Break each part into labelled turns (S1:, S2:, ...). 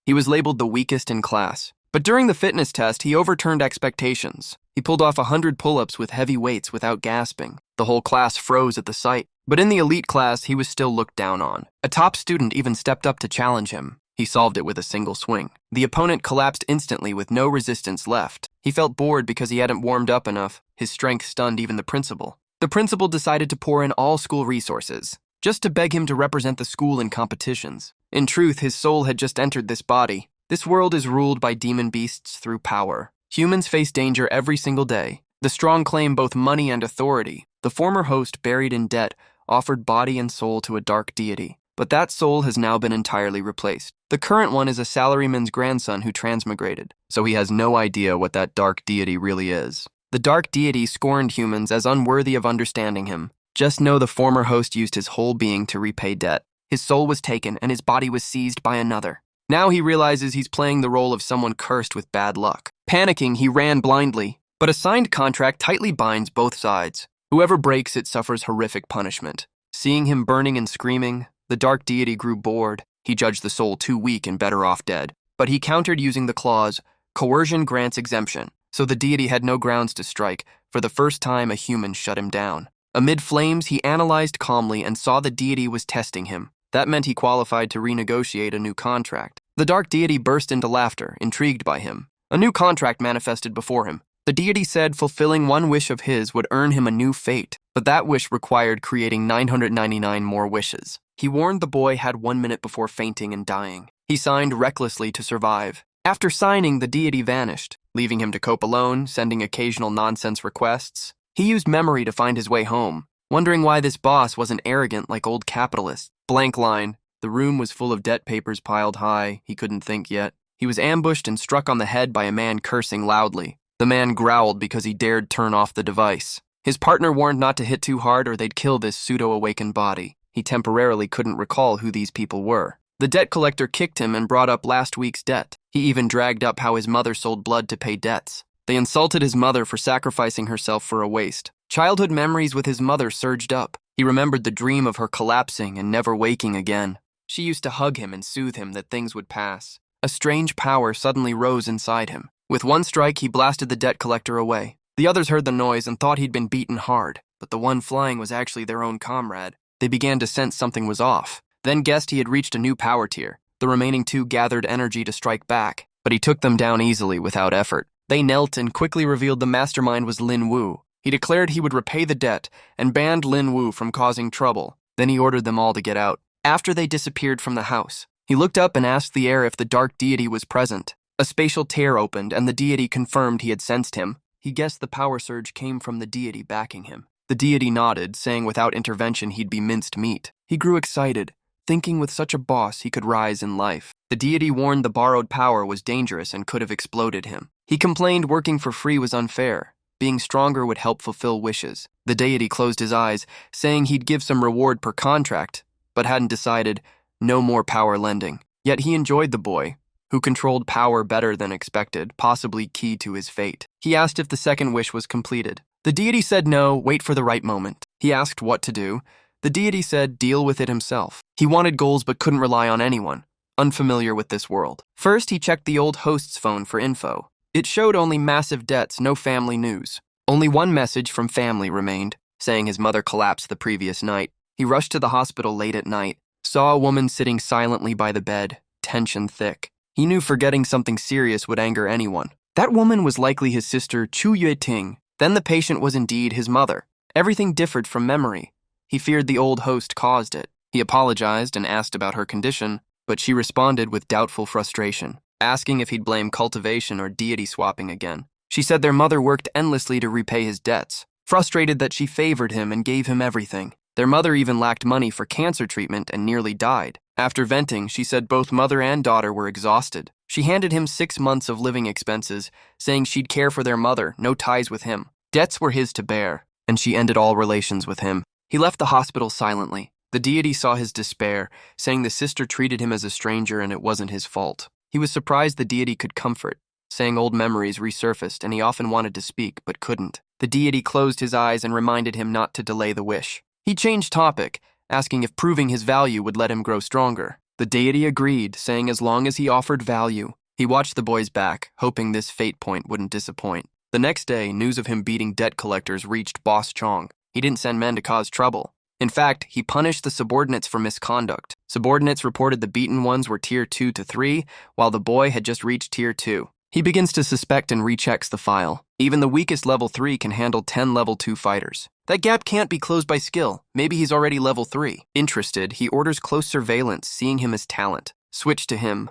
S1: He was labeled the weakest in class. But during the fitness test, he overturned expectations. He pulled off 100 pull-ups with heavy weights without gasping. The whole class froze at the sight. But in the elite class, he was still looked down on. A top student even stepped up to challenge him. He solved it with a single swing. The opponent collapsed instantly with no resistance left. He felt bored because he hadn't warmed up enough. His strength stunned even the principal. The principal decided to pour in all school resources, just to beg him to represent the school in competitions. In truth, his soul had just entered this body. This world is ruled by demon beasts through power. Humans face danger every single day. The strong claim both money and authority. The former host, buried in debt, offered body and soul to a dark deity. But that soul has now been entirely replaced. The current one is a salaryman's grandson who transmigrated, so he has no idea what that dark deity really is. The dark deity scorned humans as unworthy of understanding him. Just know the former host used his whole being to repay debt. His soul was taken and his body was seized by another. Now he realizes he's playing the role of someone cursed with bad luck. Panicking, he ran blindly, but a signed contract tightly binds both sides. Whoever breaks it suffers horrific punishment. Seeing him burning and screaming, the dark deity grew bored. He judged the soul too weak and better off dead. But he countered using the clause, coercion grants exemption. So the deity had no grounds to strike. For the first time, a human shut him down. Amid flames, he analyzed calmly and saw the deity was testing him. That meant he qualified to renegotiate a new contract. The dark deity burst into laughter, intrigued by him. A new contract manifested before him. The deity said fulfilling one wish of his would earn him a new fate, but that wish required creating 999 more wishes. He warned the boy had 1 minute before fainting and dying. He signed recklessly to survive. After signing, the deity vanished, leaving him to cope alone, sending occasional nonsense requests. He used memory to find his way home, wondering why this boss wasn't arrogant like old capitalists. Blank line. The room was full of debt papers piled high. He couldn't think yet. He was ambushed and struck on the head by a man cursing loudly. The man growled because he dared turn off the device. His partner warned not to hit too hard or they'd kill this pseudo-awakened body. He temporarily couldn't recall who these people were. The debt collector kicked him and brought up last week's debt. He even dragged up how his mother sold blood to pay debts. They insulted his mother for sacrificing herself for a waste. Childhood memories with his mother surged up. He remembered the dream of her collapsing and never waking again. She used to hug him and soothe him that things would pass. A strange power suddenly rose inside him. With one strike, he blasted the debt collector away. The others heard the noise and thought he'd been beaten hard, but the one flying was actually their own comrade. They began to sense something was off, then guessed he had reached a new power tier. The remaining two gathered energy to strike back, but he took them down easily without effort. They knelt and quickly revealed the mastermind was Lin Wu. He declared he would repay the debt and banned Lin Wu from causing trouble. Then he ordered them all to get out. After they disappeared from the house, he looked up and asked the air if the dark deity was present. A spatial tear opened and the deity confirmed he had sensed him. He guessed the power surge came from the deity backing him. The deity nodded, saying without intervention he'd be minced meat. He grew excited, thinking with such a boss he could rise in life. The deity warned the borrowed power was dangerous and could have exploded him. He complained working for free was unfair. Being stronger would help fulfill wishes. The deity closed his eyes, saying he'd give some reward per contract, but hadn't decided no more power lending. Yet he enjoyed the boy, who controlled power better than expected, possibly key to his fate. He asked if the second wish was completed. The deity said no, wait for the right moment. He asked what to do. The deity said deal with it himself. He wanted goals but couldn't rely on anyone, unfamiliar with this world. First, he checked the old host's phone for info. It showed only massive debts, no family news. Only one message from family remained, saying his mother collapsed the previous night. He rushed to the hospital late at night, saw a woman sitting silently by the bed, tension thick. He knew forgetting something serious would anger anyone. That woman was likely his sister Chu Yue-ting. Then the patient was indeed his mother. Everything differed from memory. He feared the old host caused it. He apologized and asked about her condition, but she responded with doubtful frustration, asking if he'd blame cultivation or deity swapping again. She said their mother worked endlessly to repay his debts, frustrated that she favored him and gave him everything. Their mother even lacked money for cancer treatment and nearly died. After venting, she said both mother and daughter were exhausted. She handed him 6 months of living expenses, saying she'd care for their mother, no ties with him. Debts were his to bear, and she ended all relations with him. He left the hospital silently. The deity saw his despair, saying the sister treated him as a stranger and it wasn't his fault. He was surprised the deity could comfort, saying old memories resurfaced and he often wanted to speak but couldn't. The deity closed his eyes and reminded him not to delay the wish. He changed topic, asking if proving his value would let him grow stronger. The The deity agreed, saying as long as he offered value. He watched the boys back, hoping this fate point wouldn't disappoint. The next day, news of him beating debt collectors reached Boss Chong. He didn't send men to cause trouble. In fact, he punished the subordinates for misconduct. Subordinates reported the beaten ones were Tier 2 to 3, while the boy had just reached Tier 2. He begins to suspect and rechecks the file. Even the weakest Level 3 can handle 10 Level 2 fighters. That gap can't be closed by skill. Maybe he's already Level 3. Interested, he orders close surveillance, seeing him as talent. Switch to him.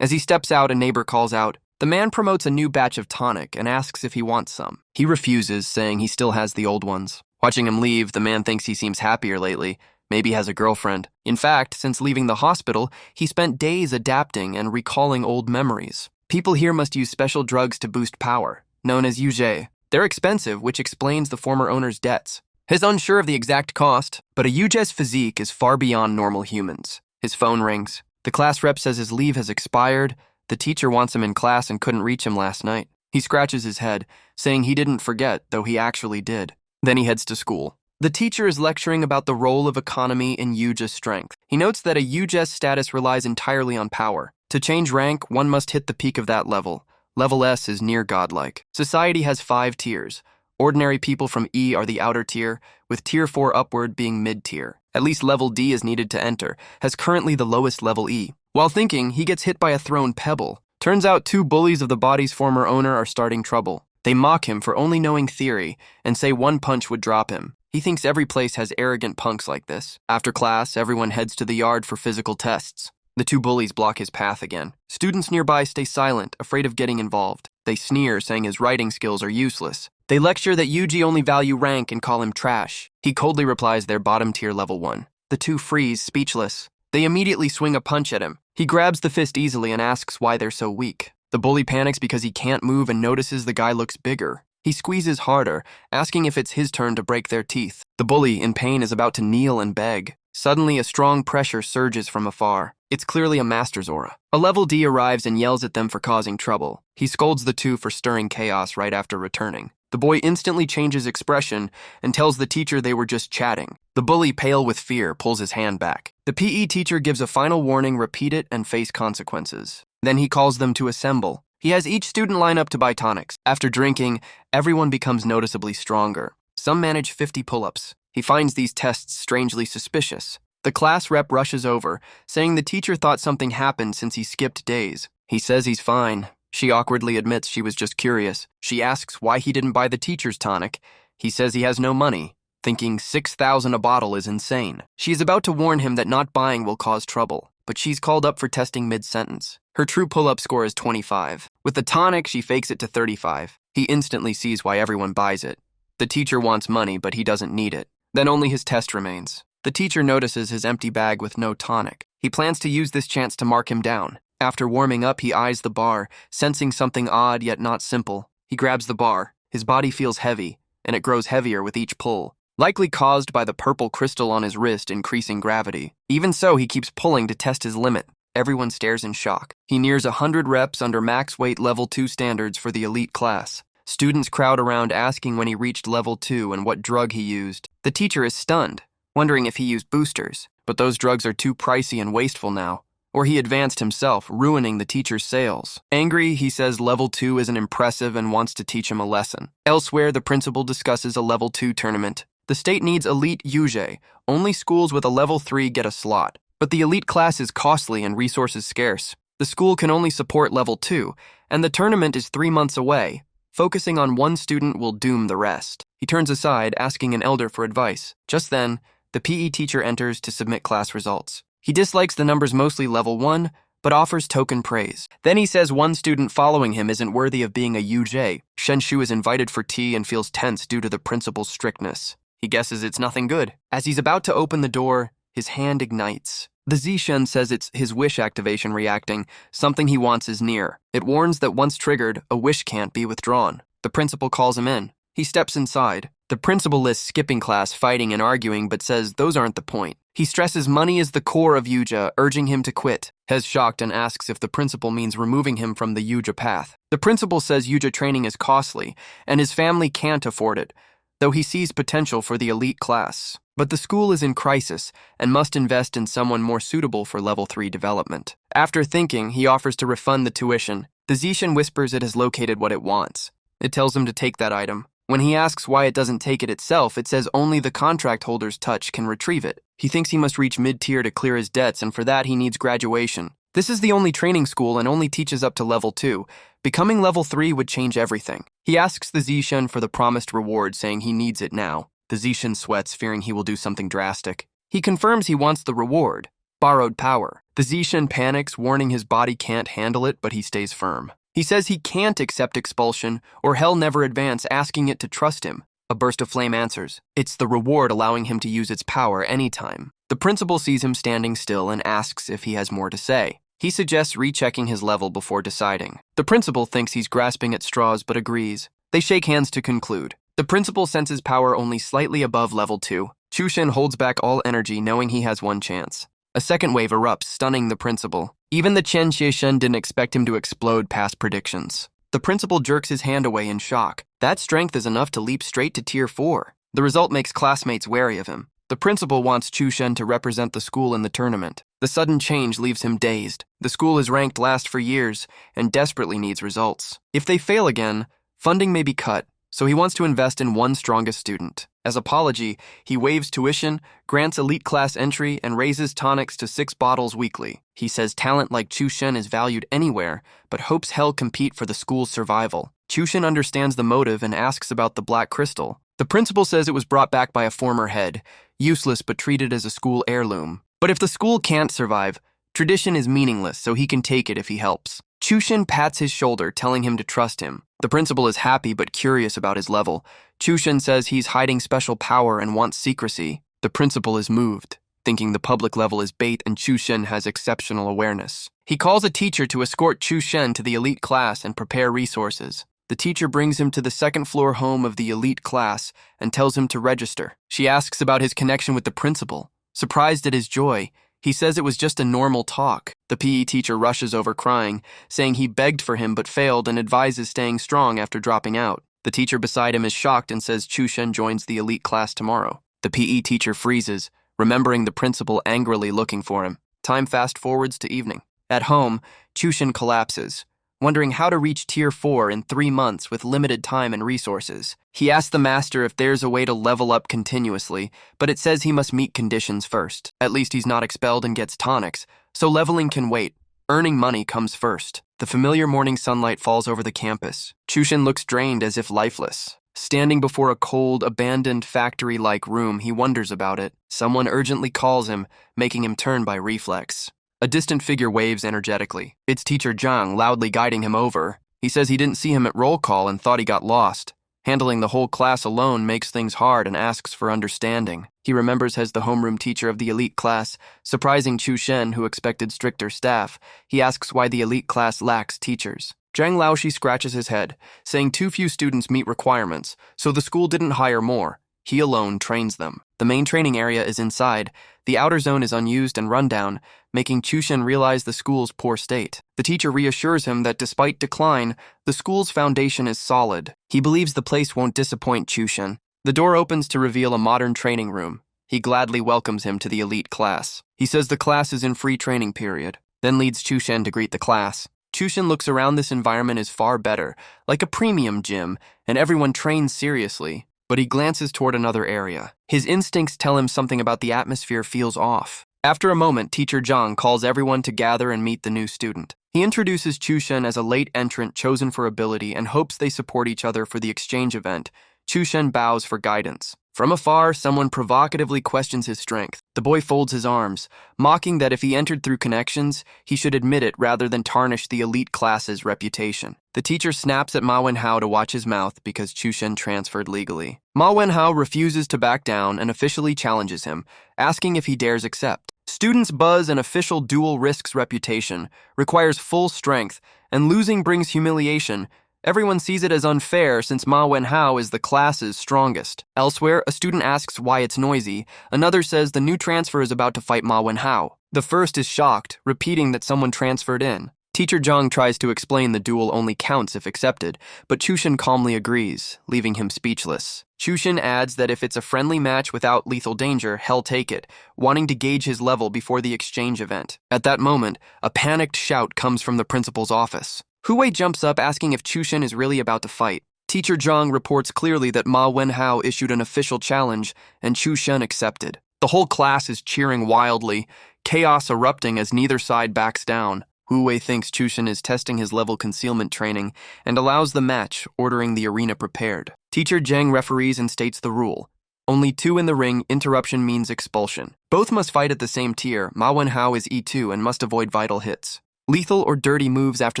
S1: As he steps out, a neighbor calls out. The man promotes a new batch of tonic and asks if he wants some. He refuses, saying he still has the old ones. Watching him leave, the man thinks he seems happier lately. Maybe has a girlfriend. In fact, since leaving the hospital, he spent days adapting and recalling old memories. People here must use special drugs to boost power, known as Yuje. They're expensive, which explains the former owner's debts. He's unsure of the exact cost, but a Yuje's physique is far beyond normal humans. His phone rings. The class rep says his leave has expired. The teacher wants him in class and couldn't reach him last night. He scratches his head, saying he didn't forget, though he actually did. Then he heads to school. The teacher is lecturing about the role of economy in Yuja's strength. He notes that a Yuja's status relies entirely on power. To change rank, one must hit the peak of that level. Level S is near godlike. Society has 5 tiers. Ordinary people from E are the outer tier, with Tier 4 upward being mid-tier. At least Level D is needed to enter, has currently the lowest Level E. While thinking, he gets hit by a thrown pebble. Turns out 2 bullies of the body's former owner are starting trouble. They mock him for only knowing theory and say one punch would drop him. He thinks every place has arrogant punks like this. After class, everyone heads to the yard for physical tests. The 2 bullies block his path again. Students nearby stay silent, afraid of getting involved. They sneer, saying his writing skills are useless. They lecture that Yuji only value rank and call him trash. He coldly replies they're bottom tier Level 1. The 2 freeze, speechless. They immediately swing a punch at him. He grabs the fist easily and asks why they're so weak. The bully panics because he can't move and notices the guy looks bigger. He squeezes harder, asking if it's his turn to break their teeth. The bully, in pain, is about to kneel and beg. Suddenly, a strong pressure surges from afar. It's clearly a master's aura. A Level D arrives and yells at them for causing trouble. He scolds the 2 for stirring chaos right after returning. The boy instantly changes expression and tells the teacher they were just chatting. The bully, pale with fear, pulls his hand back. The PE teacher gives a final warning, repeat it, and face consequences. Then he calls them to assemble. He has each student line up to buy tonics. After drinking, everyone becomes noticeably stronger. Some manage 50 pull-ups. He finds these tests strangely suspicious. The class rep rushes over, saying the teacher thought something happened since he skipped days. He says he's fine. She awkwardly admits she was just curious. She asks why he didn't buy the teacher's tonic. He says he has no money, thinking 6,000 a bottle is insane. She is about to warn him that not buying will cause trouble, but she's called up for testing mid-sentence. Her true pull-up score is 25. With the tonic, she fakes it to 35. He instantly sees why everyone buys it. The teacher wants money, but he doesn't need it. Then only his test remains. The teacher notices his empty bag with no tonic. He plans to use this chance to mark him down. After warming up, he eyes the bar, sensing something odd yet not simple. He grabs the bar. His body feels heavy, and it grows heavier with each pull, likely caused by the purple crystal on his wrist increasing gravity. Even so, he keeps pulling to test his limit. Everyone stares in shock. He nears 100 reps under max weight Level 2 standards for the elite class. Students crowd around asking when he reached Level 2 and what drug he used. The teacher is stunned, wondering if he used boosters, but those drugs are too pricey and wasteful now. Or he advanced himself, ruining the teacher's sales. Angry, he says Level 2 isn't impressive and wants to teach him a lesson. Elsewhere, the principal discusses a Level 2 tournament. The state needs elite Yuge. Only schools with a Level 3 get a slot. But the elite class is costly and resources scarce. The school can only support Level 2, and the tournament is 3 months away. Focusing on one student will doom the rest. He turns aside, asking an elder for advice. Just then, the PE teacher enters to submit class results. He dislikes the numbers mostly Level 1, but offers token praise. Then he says one student following him isn't worthy of being a UJ. Shenshu is invited for tea and feels tense due to the principal's strictness. He guesses it's nothing good. As he's about to open the door, his hand ignites. The Zishen says it's his wish activation reacting. Something he wants is near. It warns that once triggered, a wish can't be withdrawn. The principal calls him in. He steps inside. The principal lists skipping class, fighting and arguing, but says those aren't the point. He stresses money is the core of Yuja, urging him to quit. Hez shocked and asks if the principal means removing him from the Yuja path. The principal says Yuja training is costly, and his family can't afford it, though he sees potential for the elite class. But the school is in crisis and must invest in someone more suitable for level 3 development. After thinking, he offers to refund the tuition. The Zishan whispers it has located what it wants. It tells him to take that item. When he asks why it doesn't take it itself, it says only the contract holder's touch can retrieve it. He thinks he must reach mid-tier to clear his debts, and for that he needs graduation. This is the only training school and only teaches up to level 2. Becoming level 3 would change everything. He asks the Zishan for the promised reward, saying he needs it now. The Zishan sweats, fearing he will do something drastic. He confirms he wants the reward, borrowed power. The Zishan panics, warning his body can't handle it, but he stays firm. He says he can't accept expulsion or hell never advance, asking it to trust him. A burst of flame answers. It's the reward, allowing him to use its power anytime. The principal sees him standing still and asks if he has more to say. He suggests rechecking his level before deciding. The principal thinks he's grasping at straws but agrees. They shake hands to conclude. The principal senses power only slightly above level 2. Chushin holds back all energy, knowing he has one chance. A second wave erupts, stunning the principal. Even the Chen Xieshen didn't expect him to explode past predictions. The principal jerks his hand away in shock. That strength is enough to leap straight to Tier 4. The result makes classmates wary of him. The principal wants Chushen to represent the school in the tournament. The sudden change leaves him dazed. The school is ranked last for years and desperately needs results. If they fail again, funding may be cut, so he wants to invest in one strongest student. As apology, he waives tuition, grants elite class entry, and raises tonics to 6 bottles weekly. He says talent like Chushen is valued anywhere, but hopes he'll compete for the school's survival. Chushen understands the motive and asks about the black crystal. The principal says it was brought back by a former head, useless but treated as a school heirloom. But if the school can't survive, tradition is meaningless, so he can take it if he helps. Chushin pats his shoulder, telling him to trust him. The principal is happy but curious about his level. Chushin says he's hiding special power and wants secrecy. The principal is moved, thinking the public level is bait and Chushin has exceptional awareness. He calls a teacher to escort Chushin to the elite class and prepare resources. The teacher brings him to the second-floor home of the elite class and tells him to register. She asks about his connection with the principal. Surprised at his joy, he says it was just a normal talk. The PE teacher rushes over crying, saying he begged for him but failed and advises staying strong after dropping out. The teacher beside him is shocked and says Chushen joins the elite class tomorrow. The PE teacher freezes, remembering the principal angrily looking for him. Time fast-forwards to evening. At home, Chushen collapses, wondering how to reach Tier 4 in 3 months with limited time and resources. He asks the master if there's a way to level up continuously, but it says he must meet conditions first. At least he's not expelled and gets tonics, so leveling can wait. Earning money comes first. The familiar morning sunlight falls over the campus. Chushin looks drained, as if lifeless. Standing before a cold, abandoned factory-like room, he wonders about it. Someone urgently calls him, making him turn by reflex. A distant figure waves energetically. It's teacher Zhang, loudly guiding him over. He says he didn't see him at roll call and thought he got lost. Handling the whole class alone makes things hard and asks for understanding. He remembers as the homeroom teacher of the elite class, surprising Chu Shen, who expected stricter staff. He asks why the elite class lacks teachers. Zhang Laoshi scratches his head, saying too few students meet requirements, so the school didn't hire more. He alone trains them. The main training area is inside. The outer zone is unused and rundown, making Chushin realize the school's poor state. The teacher reassures him that despite decline, the school's foundation is solid. He believes the place won't disappoint Chushin. The door opens to reveal a modern training room. He gladly welcomes him to the elite class. He says the class is in free training period, then leads Chushin to greet the class. Chushin looks around. This environment is far better, like a premium gym, and everyone trains seriously. But he glances toward another area. His instincts tell him something about the atmosphere feels off. After a moment, teacher Zhang calls everyone to gather and meet the new student. He introduces Chushen as a late entrant chosen for ability and hopes they support each other for the exchange event. Chushen bows for guidance. From afar, someone provocatively questions his strength. The boy folds his arms, mocking that if he entered through connections, he should admit it rather than tarnish the elite class's reputation. The teacher snaps at Ma Wenhao to watch his mouth because Chushen transferred legally. Ma Wenhao refuses to back down and officially challenges him, asking if he dares accept. Students buzz. An official duel risks reputation, requires full strength, and losing brings humiliation. Everyone sees it as unfair since Ma Wenhao is the class's strongest. Elsewhere, a student asks why it's noisy. Another says the new transfer is about to fight Ma Wenhao. The first is shocked, repeating that someone transferred in. Teacher Zhang tries to explain the duel only counts if accepted, but Chushin calmly agrees, leaving him speechless. Chushin adds that if it's a friendly match without lethal danger, he'll take it, wanting to gauge his level before the exchange event. At that moment, a panicked shout comes from the principal's office. Hu-wei jumps up asking if Chushin is really about to fight. Teacher Zhang reports clearly that Ma Wenhao issued an official challenge and Chushin accepted. The whole class is cheering wildly, chaos erupting as neither side backs down. Hu-wei thinks Chushin is testing his level concealment training and allows the match, ordering the arena prepared. Teacher Zhang referees and states the rule. Only 2 in the ring, interruption means expulsion. Both must fight at the same tier. Ma Wenhao is E2 and must avoid vital hits. Lethal or dirty moves after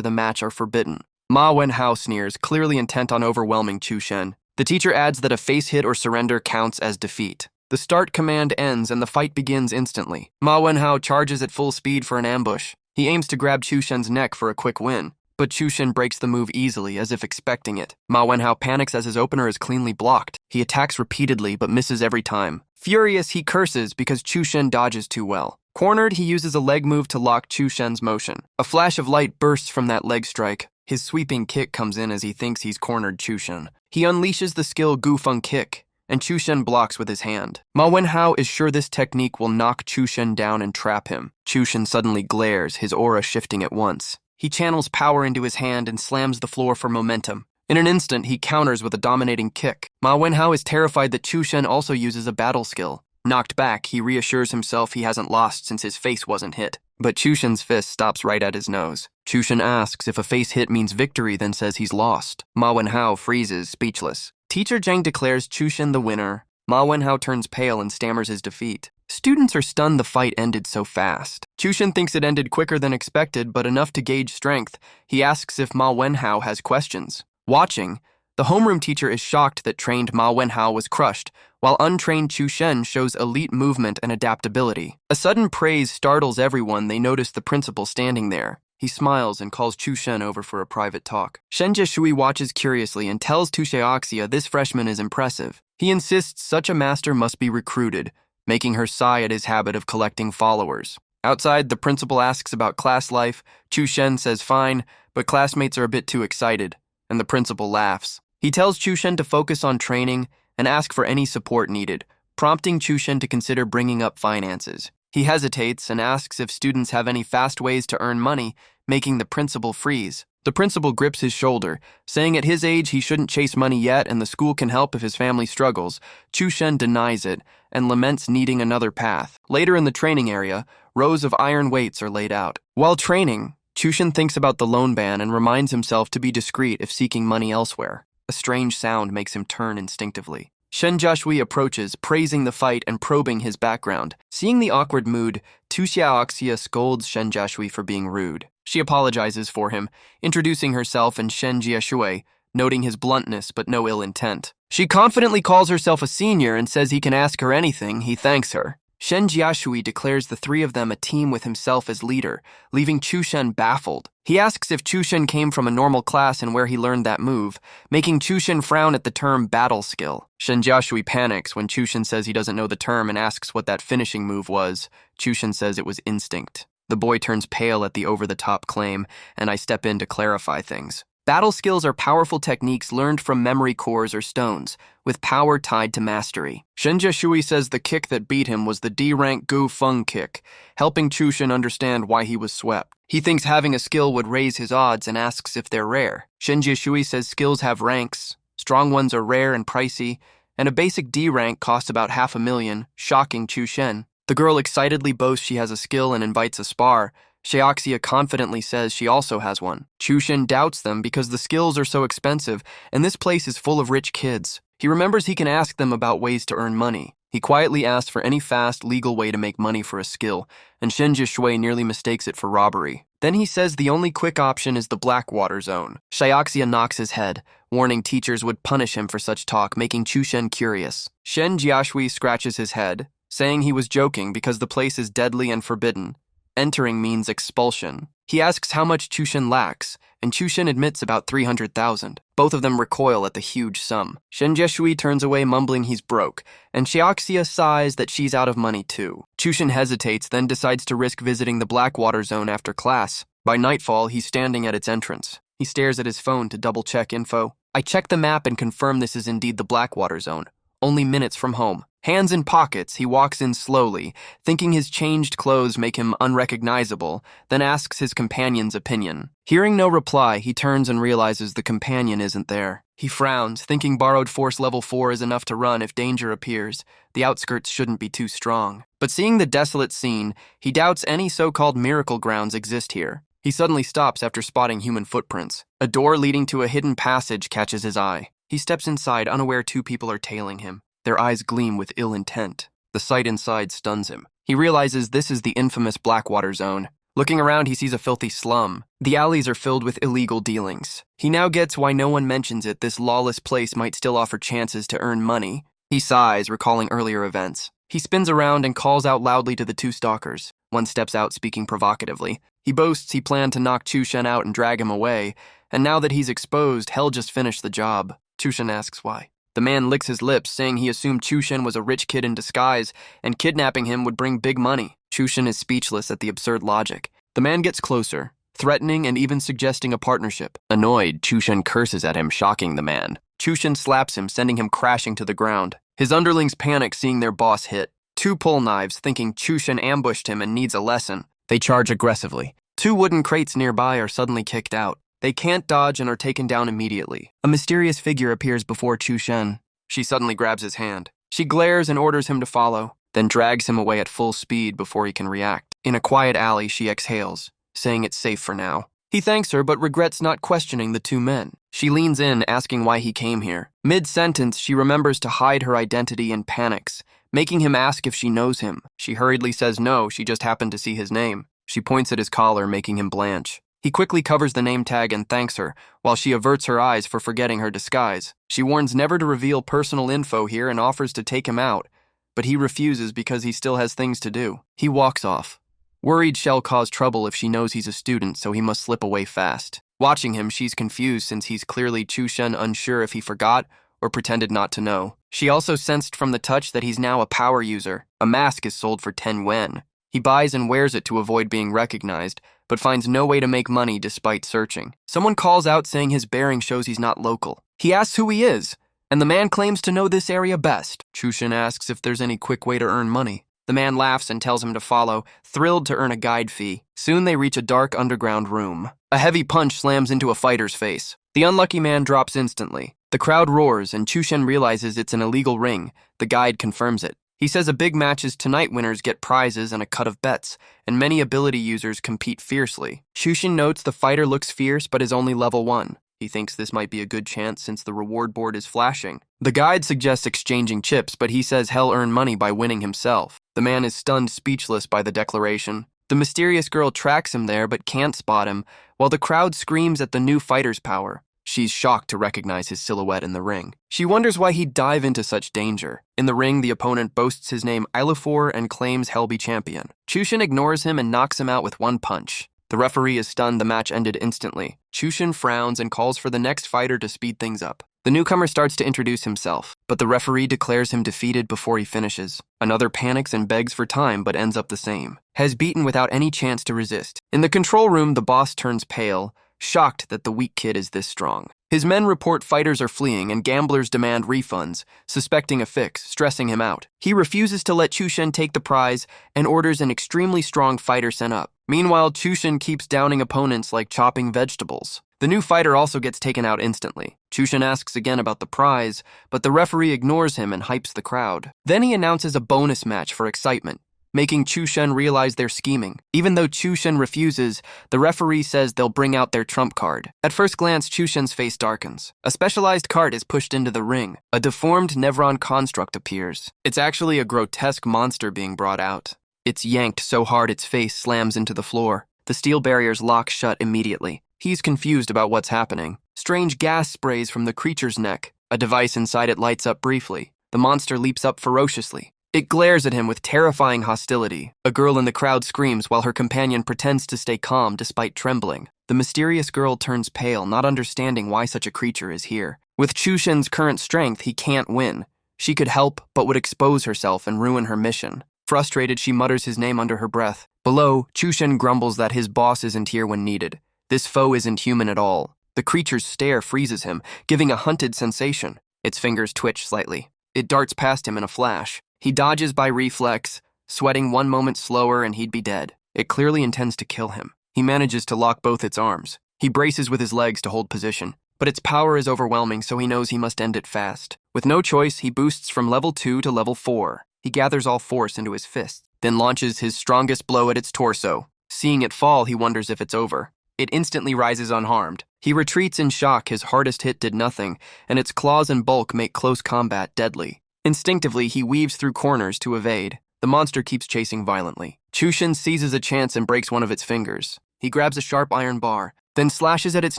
S1: the match are forbidden. Ma Wenhao sneers, clearly intent on overwhelming Chushin. The teacher adds that a face hit or surrender counts as defeat. The start command ends and the fight begins instantly. Ma Wenhao charges at full speed for an ambush. He aims to grab Chushin's neck for a quick win, but Chushin breaks the move easily, as if expecting it. Ma Wenhao panics as his opener is cleanly blocked. He attacks repeatedly, but misses every time. Furious, he curses because Chushin dodges too well. Cornered, he uses a leg move to lock Chushin's motion. A flash of light bursts from that leg strike. His sweeping kick comes in as he thinks he's cornered Chushin. He unleashes the skill Gufeng kick, and Chushin blocks with his hand. Ma Wenhao is sure this technique will knock Chushin down and trap him. Chushin suddenly glares, his aura shifting at once. He channels power into his hand and slams the floor for momentum. In an instant, he counters with a dominating kick. Ma Wenhao is terrified that Chushin also uses a battle skill. Knocked back, he reassures himself he hasn't lost since his face wasn't hit. But Chushin's fist stops right at his nose. Chushin asks if a face hit means victory, then says he's lost. Ma Wenhao freezes, speechless. Teacher Zhang declares Chushin the winner. Ma Wenhao turns pale and stammers his defeat. Students are stunned the fight ended so fast. Chushin thinks it ended quicker than expected, but enough to gauge strength. He asks if Ma Wenhao has questions. Watching, the homeroom teacher is shocked that trained Ma Wenhao was crushed, while untrained Chushin shows elite movement and adaptability. A sudden praise startles everyone. They notice the principal standing there. He smiles and calls Chushin over for a private talk. Shen Jiashui watches curiously and tells Tushaoxia this freshman is impressive. He insists such a master must be recruited, making her sigh at his habit of collecting followers. Outside, the principal asks about class life. Chushin says fine, but classmates are a bit too excited, and the principal laughs. He tells Chushin to focus on training and ask for any support needed, prompting Chushin to consider bringing up finances. He hesitates and asks if students have any fast ways to earn money, making the principal freeze. The principal grips his shoulder, saying at his age he shouldn't chase money yet and the school can help if his family struggles. Chushin denies it and laments needing another path. Later in the training area, rows of iron weights are laid out. While training, Chushin thinks about the loan ban and reminds himself to be discreet if seeking money elsewhere. A strange sound makes him turn instinctively. Shen Jiashui approaches, praising the fight and probing his background. Seeing the awkward mood, Tu Xiaoxia scolds Shen Jiashui for being rude. She apologizes for him, introducing herself and Shen Jiashui, noting his bluntness but no ill intent. She confidently calls herself a senior and says he can ask her anything. He thanks her. Shen Jiashui declares the 3 of them a team with himself as leader, leaving Chushin baffled. He asks if Chushin came from a normal class and where he learned that move, making Chushin frown at the term battle skill. Shen Jiashui panics when Chushin says he doesn't know the term and asks what that finishing move was. Chushin says it was instinct. The boy turns pale at the over-the-top claim, and I step in to clarify things. Battle skills are powerful techniques learned from memory cores or stones, with power tied to mastery. Shen Jiashui says the kick that beat him was the D-rank Gu Feng kick, helping Chushin understand why he was swept. He thinks having a skill would raise his odds and asks if they're rare. Shen Jiashui says skills have ranks, strong ones are rare and pricey, and a basic D rank costs about $500,000, shocking Chushin. The girl excitedly boasts she has a skill and invites a spar. Xiaoxia confidently says she also has one. Chushin doubts them because the skills are so expensive, and this place is full of rich kids. He remembers he can ask them about ways to earn money. He quietly asks for any fast, legal way to make money for a skill, and Shen Jiashui nearly mistakes it for robbery. Then he says the only quick option is the Blackwater Zone. Xiaoxia knocks his head, warning teachers would punish him for such talk, making Chushin curious. Shen Jiashui scratches his head, saying he was joking because the place is deadly and forbidden. Entering means expulsion. He asks how much Chushin lacks, and Chushin admits about 300,000. Both of them recoil at the huge sum. Shen Jiashui turns away mumbling he's broke, and Xiaoxia sighs that she's out of money too. Chushin hesitates, then decides to risk visiting the Blackwater Zone after class. By nightfall, he's standing at its entrance. He stares at his phone to double-check info. I check the map and confirm this is indeed the Blackwater Zone. Only minutes from home. Hands in pockets, he walks in slowly, thinking his changed clothes make him unrecognizable, then asks his companion's opinion. Hearing no reply, he turns and realizes the companion isn't there. He frowns, thinking borrowed force level 4 is enough to run if danger appears. The outskirts shouldn't be too strong. But seeing the desolate scene, he doubts any so-called miracle grounds exist here. He suddenly stops after spotting human footprints. A door leading to a hidden passage catches his eye. He steps inside, unaware two people are tailing him. Their eyes gleam with ill intent. The sight inside stuns him. He realizes this is the infamous Blackwater Zone. Looking around, he sees a filthy slum. The alleys are filled with illegal dealings. He now gets why no one mentions it. This lawless place might still offer chances to earn money. He sighs, recalling earlier events. He spins around and calls out loudly to the two stalkers. One steps out, speaking provocatively. He boasts he planned to knock Chushen out and drag him away, and now that he's exposed, hell just finished the job. Chushen asks why. The man licks his lips, saying he assumed Chushen was a rich kid in disguise, and kidnapping him would bring big money. Chushen is speechless at the absurd logic. The man gets closer, threatening and even suggesting a partnership. Annoyed, Chushen curses at him, shocking the man. Chushen slaps him, sending him crashing to the ground. His underlings panic, seeing their boss hit. Two pull knives, thinking Chushen ambushed him and needs a lesson. They charge aggressively. Two wooden crates nearby are suddenly kicked out. They can't dodge and are taken down immediately. A mysterious figure appears before Chushen. She suddenly grabs his hand. She glares and orders him to follow, then drags him away at full speed before he can react. In a quiet alley, she exhales, saying it's safe for now. He thanks her but regrets not questioning the two men. She leans in, asking why he came here. Mid-sentence, she remembers to hide her identity and panics, making him ask if she knows him. She hurriedly says no, she just happened to see his name. She points at his collar, making him blanch. He quickly covers the name tag and thanks her, while she averts her eyes for forgetting her disguise. She warns never to reveal personal info here and offers to take him out, but he refuses because he still has things to do. He walks off. Worried she'll cause trouble if she knows he's a student, so he must slip away fast. Watching him, she's confused since he's clearly Chushen, unsure if he forgot or pretended not to know. She also sensed from the touch that he's now a power user. A mask is sold for 10 yuan. He buys and wears it to avoid being recognized, but finds no way to make money despite searching. Someone calls out saying his bearing shows he's not local. He asks who he is, and the man claims to know this area best. Chushen asks if there's any quick way to earn money. The man laughs and tells him to follow, thrilled to earn a guide fee. Soon they reach a dark underground room. A heavy punch slams into a fighter's face. The unlucky man drops instantly. The crowd roars, and Chushen realizes it's an illegal ring. The guide confirms it. He says a big match's tonight winners get prizes and a cut of bets, and many ability users compete fiercely. Chushen notes the fighter looks fierce but is only level 1. He thinks this might be a good chance since the reward board is flashing. The guide suggests exchanging chips, but he says he'll earn money by winning himself. The man is stunned speechless by the declaration. The mysterious girl tracks him there but can't spot him, while the crowd screams at the new fighter's power. She's shocked to recognize his silhouette in the ring. She wonders why he'd dive into such danger. In the ring, the opponent boasts his name Ilufor and claims he'll be champion. Chushen ignores him and knocks him out with one punch. The referee is stunned. The match ended instantly. Chushen frowns and calls for the next fighter to speed things up. The newcomer starts to introduce himself, but the referee declares him defeated before he finishes. Another panics and begs for time but ends up the same. Has beaten without any chance to resist. In the control room, the boss turns pale, shocked that the weak kid is this strong. His men report fighters are fleeing and gamblers demand refunds, suspecting a fix, stressing him out. He refuses to let Chushen take the prize and orders an extremely strong fighter sent up. Meanwhile, Chushen keeps downing opponents like chopping vegetables. The new fighter also gets taken out instantly. Chushen asks again about the prize, but the referee ignores him and hypes the crowd. Then he announces a bonus match for excitement, making Chushen realize they're scheming. Even though Chushen refuses, the referee says they'll bring out their trump card. At first glance, Chushen's face darkens. A specialized cart is pushed into the ring. A deformed Nevron construct appears. It's actually a grotesque monster being brought out. It's yanked so hard its face slams into the floor. The steel barriers lock shut immediately. He's confused about what's happening. Strange gas sprays from the creature's neck. A device inside it lights up briefly. The monster leaps up ferociously. It glares at him with terrifying hostility. A girl in the crowd screams while her companion pretends to stay calm despite trembling. The mysterious girl turns pale, not understanding why such a creature is here. With Chushen's current strength, he can't win. She could help, but would expose herself and ruin her mission. Frustrated, she mutters his name under her breath. Below, Chushen grumbles that his boss isn't here when needed. This foe isn't human at all. The creature's stare freezes him, giving a hunted sensation. Its fingers twitch slightly. It darts past him in a flash. He dodges by reflex, sweating one moment slower and he'd be dead. It clearly intends to kill him. He manages to lock both its arms. He braces with his legs to hold position. But its power is overwhelming, so he knows he must end it fast. With no choice, he boosts from level 2 to level 4. He gathers all force into his fist, then launches his strongest blow at its torso. Seeing it fall, he wonders if it's over. It instantly rises unharmed. He retreats in shock. His hardest hit did nothing, and its claws and bulk make close combat deadly. Instinctively, he weaves through corners to evade. The monster keeps chasing violently. Chushen seizes a chance and breaks one of its fingers. He grabs a sharp iron bar, then slashes at its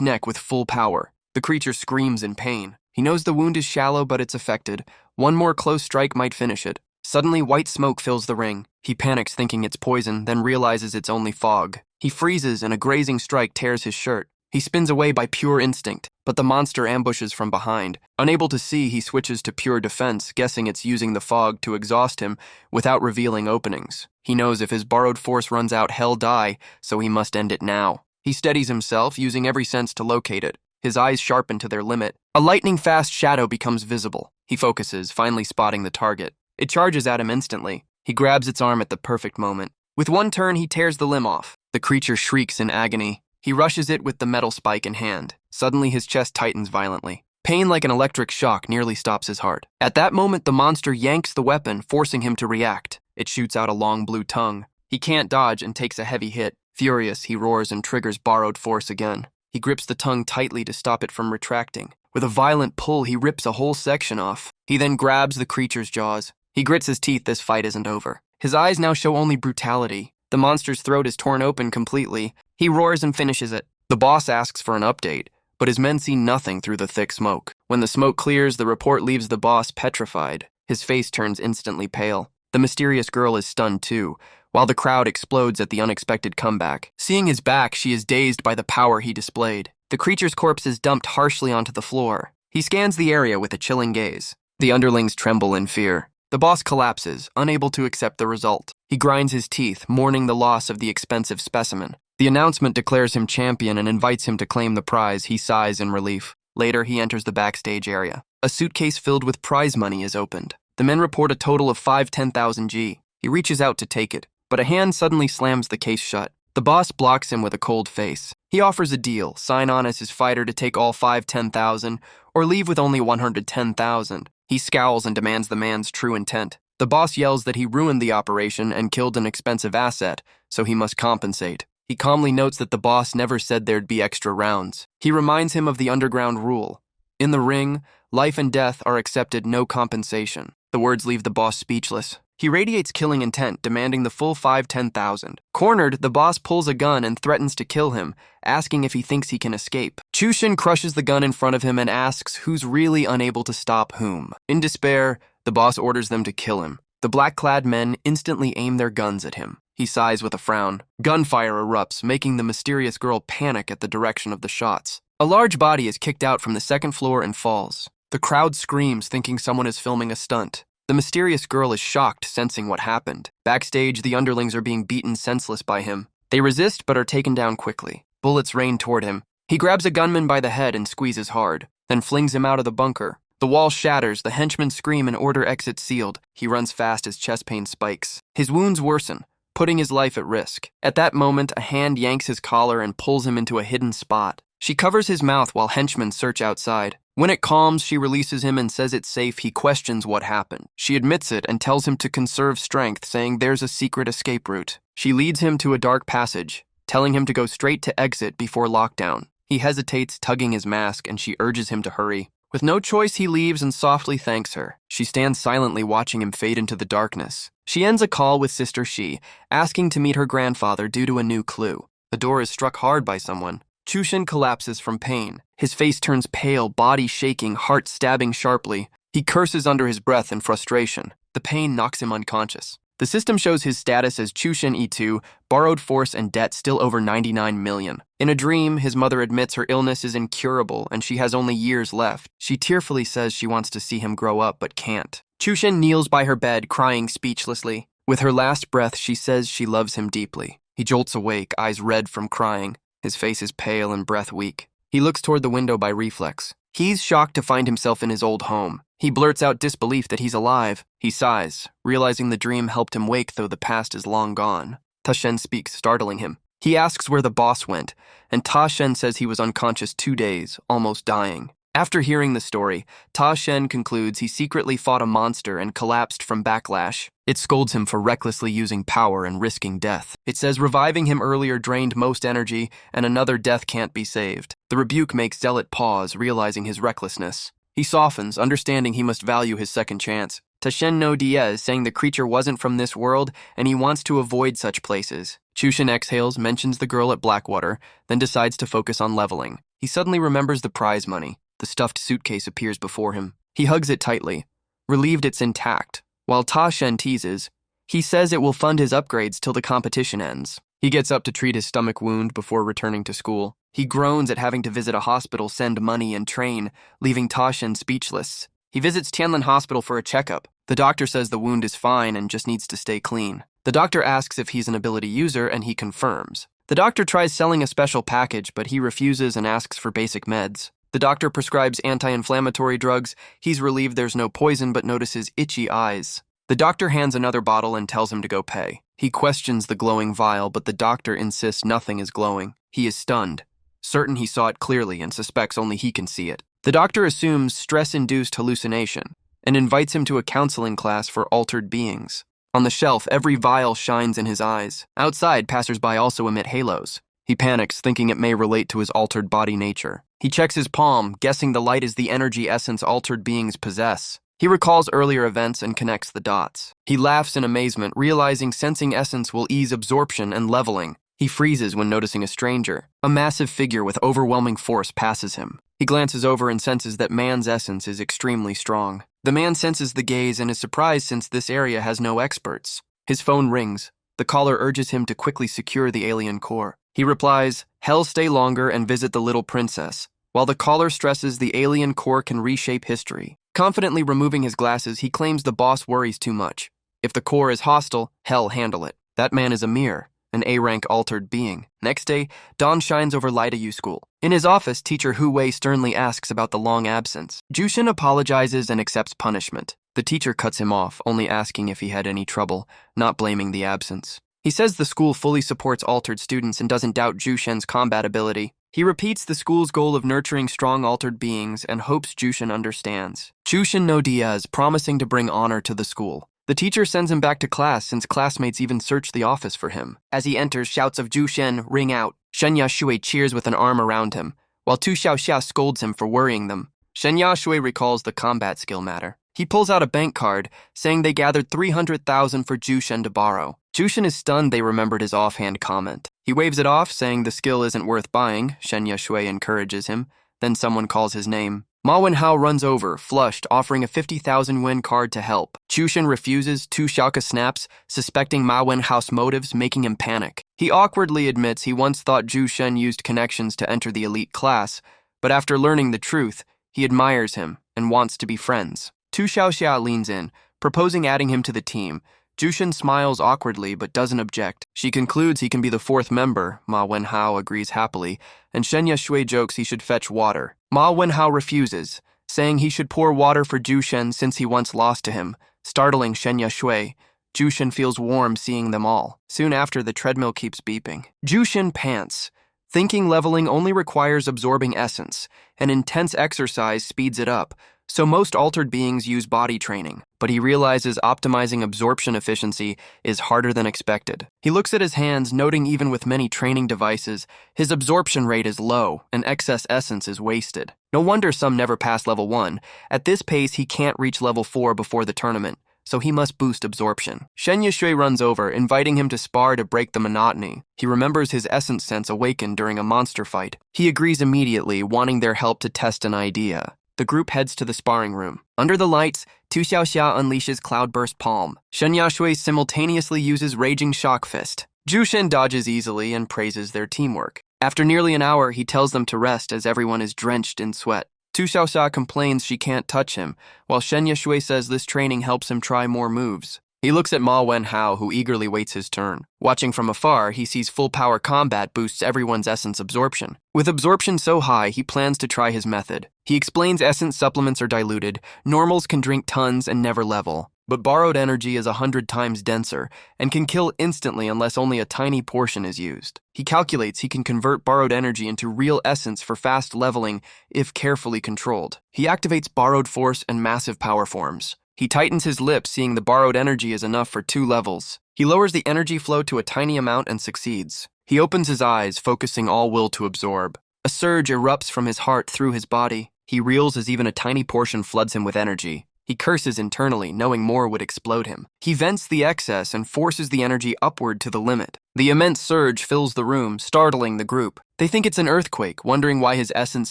S1: neck with full power. The creature screams in pain. He knows the wound is shallow, but it's affected. One more close strike might finish it. Suddenly, white smoke fills the ring. He panics thinking it's poison, then realizes it's only fog. He freezes and a grazing strike tears his shirt. He spins away by pure instinct, but the monster ambushes from behind. Unable to see, he switches to pure defense, guessing it's using the fog to exhaust him without revealing openings. He knows if his borrowed force runs out, he'll die, so he must end it now. He steadies himself, using every sense to locate it. His eyes sharpen to their limit. A lightning-fast shadow becomes visible. He focuses, finally spotting the target. It charges at him instantly. He grabs its arm at the perfect moment. With one turn, he tears the limb off. The creature shrieks in agony. He rushes it with the metal spike in hand. Suddenly, his chest tightens violently. Pain like an electric shock nearly stops his heart. At that moment, the monster yanks the weapon, forcing him to react. It shoots out a long blue tongue. He can't dodge and takes a heavy hit. Furious, he roars and triggers borrowed force again. He grips the tongue tightly to stop it from retracting. With a violent pull, he rips a whole section off. He then grabs the creature's jaws. He grits his teeth. This fight isn't over. His eyes now show only brutality. The monster's throat is torn open completely. He roars and finishes it. The boss asks for an update, but his men see nothing through the thick smoke. When the smoke clears, the report leaves the boss petrified. His face turns instantly pale. The mysterious girl is stunned too, while the crowd explodes at the unexpected comeback. Seeing his back, she is dazed by the power he displayed. The creature's corpse is dumped harshly onto the floor. He scans the area with a chilling gaze. The underlings tremble in fear. The boss collapses, unable to accept the result. He grinds his teeth, mourning the loss of the expensive specimen. The announcement declares him champion and invites him to claim the prize. He sighs in relief. Later, he enters the backstage area. A suitcase filled with prize money is opened. The men report a total of 10,000 G. He reaches out to take it, but a hand suddenly slams the case shut. The boss blocks him with a cold face. He offers a deal, sign on as his fighter to take all 10,000, or leave with only 110,000. He scowls and demands the man's true intent. The boss yells that he ruined the operation and killed an expensive asset, so he must compensate. He calmly notes that the boss never said there'd be extra rounds. He reminds him of the underground rule. In the ring, life and death are accepted, no compensation. The words leave the boss speechless. He radiates killing intent, demanding the full 10,000. Cornered, the boss pulls a gun and threatens to kill him, asking if he thinks he can escape. Chushen crushes the gun in front of him and asks who's really unable to stop whom. In despair, the boss orders them to kill him. The black-clad men instantly aim their guns at him. He sighs with a frown. Gunfire erupts, making the mysterious girl panic at the direction of the shots. A large body is kicked out from the second floor and falls. The crowd screams, thinking someone is filming a stunt. The mysterious girl is shocked, sensing what happened. Backstage, the underlings are being beaten senseless by him. They resist, but are taken down quickly. Bullets rain toward him. He grabs a gunman by the head and squeezes hard, then flings him out of the bunker. The wall shatters, the henchmen scream and order exit sealed. He runs fast as chest pain spikes. His wounds worsen, putting his life at risk. At that moment, a hand yanks his collar and pulls him into a hidden spot. She covers his mouth while henchmen search outside. When it calms, she releases him and says it's safe. He questions what happened. She admits it and tells him to conserve strength, saying there's a secret escape route. She leads him to a dark passage, telling him to go straight to exit before lockdown. He hesitates, tugging his mask, and she urges him to hurry. With no choice, he leaves and softly thanks her. She stands silently watching him fade into the darkness. She ends a call with Sister Shi, asking to meet her grandfather due to a new clue. The door is struck hard by someone. Chushen collapses from pain. His face turns pale, body shaking, heart stabbing sharply. He curses under his breath in frustration. The pain knocks him unconscious. The system shows his status as Chushen E2, borrowed force and debt still over 99 million. In a dream, his mother admits her illness is incurable and she has only years left. She tearfully says she wants to see him grow up but can't. Chushen kneels by her bed, crying speechlessly. With her last breath, she says she loves him deeply. He jolts awake, eyes red from crying. His face is pale and breath weak. He looks toward the window by reflex. He's shocked to find himself in his old home. He blurts out disbelief that he's alive. He sighs, realizing the dream helped him wake though the past is long gone. Ta Shen speaks, startling him. He asks where the boss went, and Ta Shen says he was unconscious 2 days, almost dying. After hearing the story, Ta Shen concludes he secretly fought a monster and collapsed from backlash. It scolds him for recklessly using power and risking death. It says reviving him earlier drained most energy, and another death can't be saved. The rebuke makes Zealot pause, realizing his recklessness. He softens, understanding he must value his second chance. Ta Shen no Diaz saying the creature wasn't from this world, and he wants to avoid such places. Chushin exhales, mentions the girl at Blackwater, then decides to focus on leveling. He suddenly remembers the prize money. The stuffed suitcase appears before him. He hugs it tightly, relieved it's intact. While Ta Shen teases, he says it will fund his upgrades till the competition ends. He gets up to treat his stomach wound before returning to school. He groans at having to visit a hospital, send money, and train, leaving Ta Shen speechless. He visits Tianlin Hospital for a checkup. The doctor says the wound is fine and just needs to stay clean. The doctor asks if he's an ability user, and he confirms. The doctor tries selling a special package, but he refuses and asks for basic meds. The doctor prescribes anti-inflammatory drugs. He's relieved there's no poison, but notices itchy eyes. The doctor hands another bottle and tells him to go pay. He questions the glowing vial, but the doctor insists nothing is glowing. He is stunned, certain he saw it clearly and suspects only he can see it. The doctor assumes stress-induced hallucination and invites him to a counseling class for altered beings. On the shelf, every vial shines in his eyes. Outside, passersby also emit halos. He panics, thinking it may relate to his altered body nature. He checks his palm, guessing the light is the energy essence altered beings possess. He recalls earlier events and connects the dots. He laughs in amazement, realizing sensing essence will ease absorption and leveling. He freezes when noticing a stranger. A massive figure with overwhelming force passes him. He glances over and senses that man's essence is extremely strong. The man senses the gaze and is surprised since this area has no experts. His phone rings. The caller urges him to quickly secure the alien core. He replies, "Hell, stay longer and visit the little princess," while the caller stresses the alien core can reshape history. Confidently removing his glasses, he claims the boss worries too much. If the core is hostile, Hell handle it. That man is a mirror, an A-rank altered being. Next day, dawn shines over Lida School. In his office, teacher Hu Wei sternly asks about the long absence. Jushin apologizes and accepts punishment. The teacher cuts him off, only asking if he had any trouble, not blaming the absence. He says the school fully supports altered students and doesn't doubt Jushin's combat ability. He repeats the school's goal of nurturing strong altered beings and hopes Jushin understands. Jushin no Diaz, promising to bring honor to the school. The teacher sends him back to class since classmates even search the office for him. As he enters, shouts of Jushin ring out. Shen Yashui cheers with an arm around him, while Tu Xiaoxia scolds him for worrying them. Shen Yashui recalls the combat skill matter. He pulls out a bank card, saying they gathered 300,000 for Jushin to borrow. Jushin is stunned they remembered his offhand comment. He waves it off, saying the skill isn't worth buying. Shen Yashui encourages him. Then someone calls his name. Ma Wenhao runs over, flushed, offering a 50,000 yuan card to help. Jushin refuses, Tu Xiaoka snaps, suspecting Ma Wenhao's motives, making him panic. He awkwardly admits he once thought Jushin used connections to enter the elite class, but after learning the truth, he admires him and wants to be friends. Tu Xiaoxia leans in, proposing adding him to the team. Jushin smiles awkwardly but doesn't object. She concludes he can be the fourth member. Ma Wenhao agrees happily, and Shen Yashui jokes he should fetch water. Ma Wenhao refuses, saying he should pour water for Jushin since he once lost to him. Startling Shen Yashui, Jushin feels warm seeing them all. Soon after, the treadmill keeps beeping. Jushin pants, thinking leveling only requires absorbing essence, and intense exercise speeds it up. So most altered beings use body training, but he realizes optimizing absorption efficiency is harder than expected. He looks at his hands, noting even with many training devices, his absorption rate is low and excess essence is wasted. No wonder some never pass level 1. At this pace, he can't reach level 4 before the tournament, so he must boost absorption. Shen Yashui runs over, inviting him to spar to break the monotony. He remembers his essence sense awakened during a monster fight. He agrees immediately, wanting their help to test an idea. The group heads to the sparring room. Under the lights, Tu Xiaoxia unleashes Cloudburst Palm. Shen Yashui simultaneously uses Raging Shock Fist. Jushin dodges easily and praises their teamwork. After nearly an hour, he tells them to rest as everyone is drenched in sweat. Tu Xiaoxia complains she can't touch him, while Shen Yashui says this training helps him try more moves. He looks at Ma Wenhao, who eagerly waits his turn. Watching from afar, he sees full-power combat boosts everyone's essence absorption. With absorption so high, he plans to try his method. He explains essence supplements are diluted, normals can drink tons and never level, but borrowed energy is 100 times denser and can kill instantly unless only a tiny portion is used. He calculates he can convert borrowed energy into real essence for fast leveling if carefully controlled. He activates borrowed force and massive power forms. He tightens his lips, seeing the borrowed energy is enough for 2 levels. He lowers the energy flow to a tiny amount and succeeds. He opens his eyes, focusing all will to absorb. A surge erupts from his heart through his body. He reels as even a tiny portion floods him with energy. He curses internally, knowing more would explode him. He vents the excess and forces the energy upward to the limit. The immense surge fills the room, startling the group. They think it's an earthquake, wondering why his essence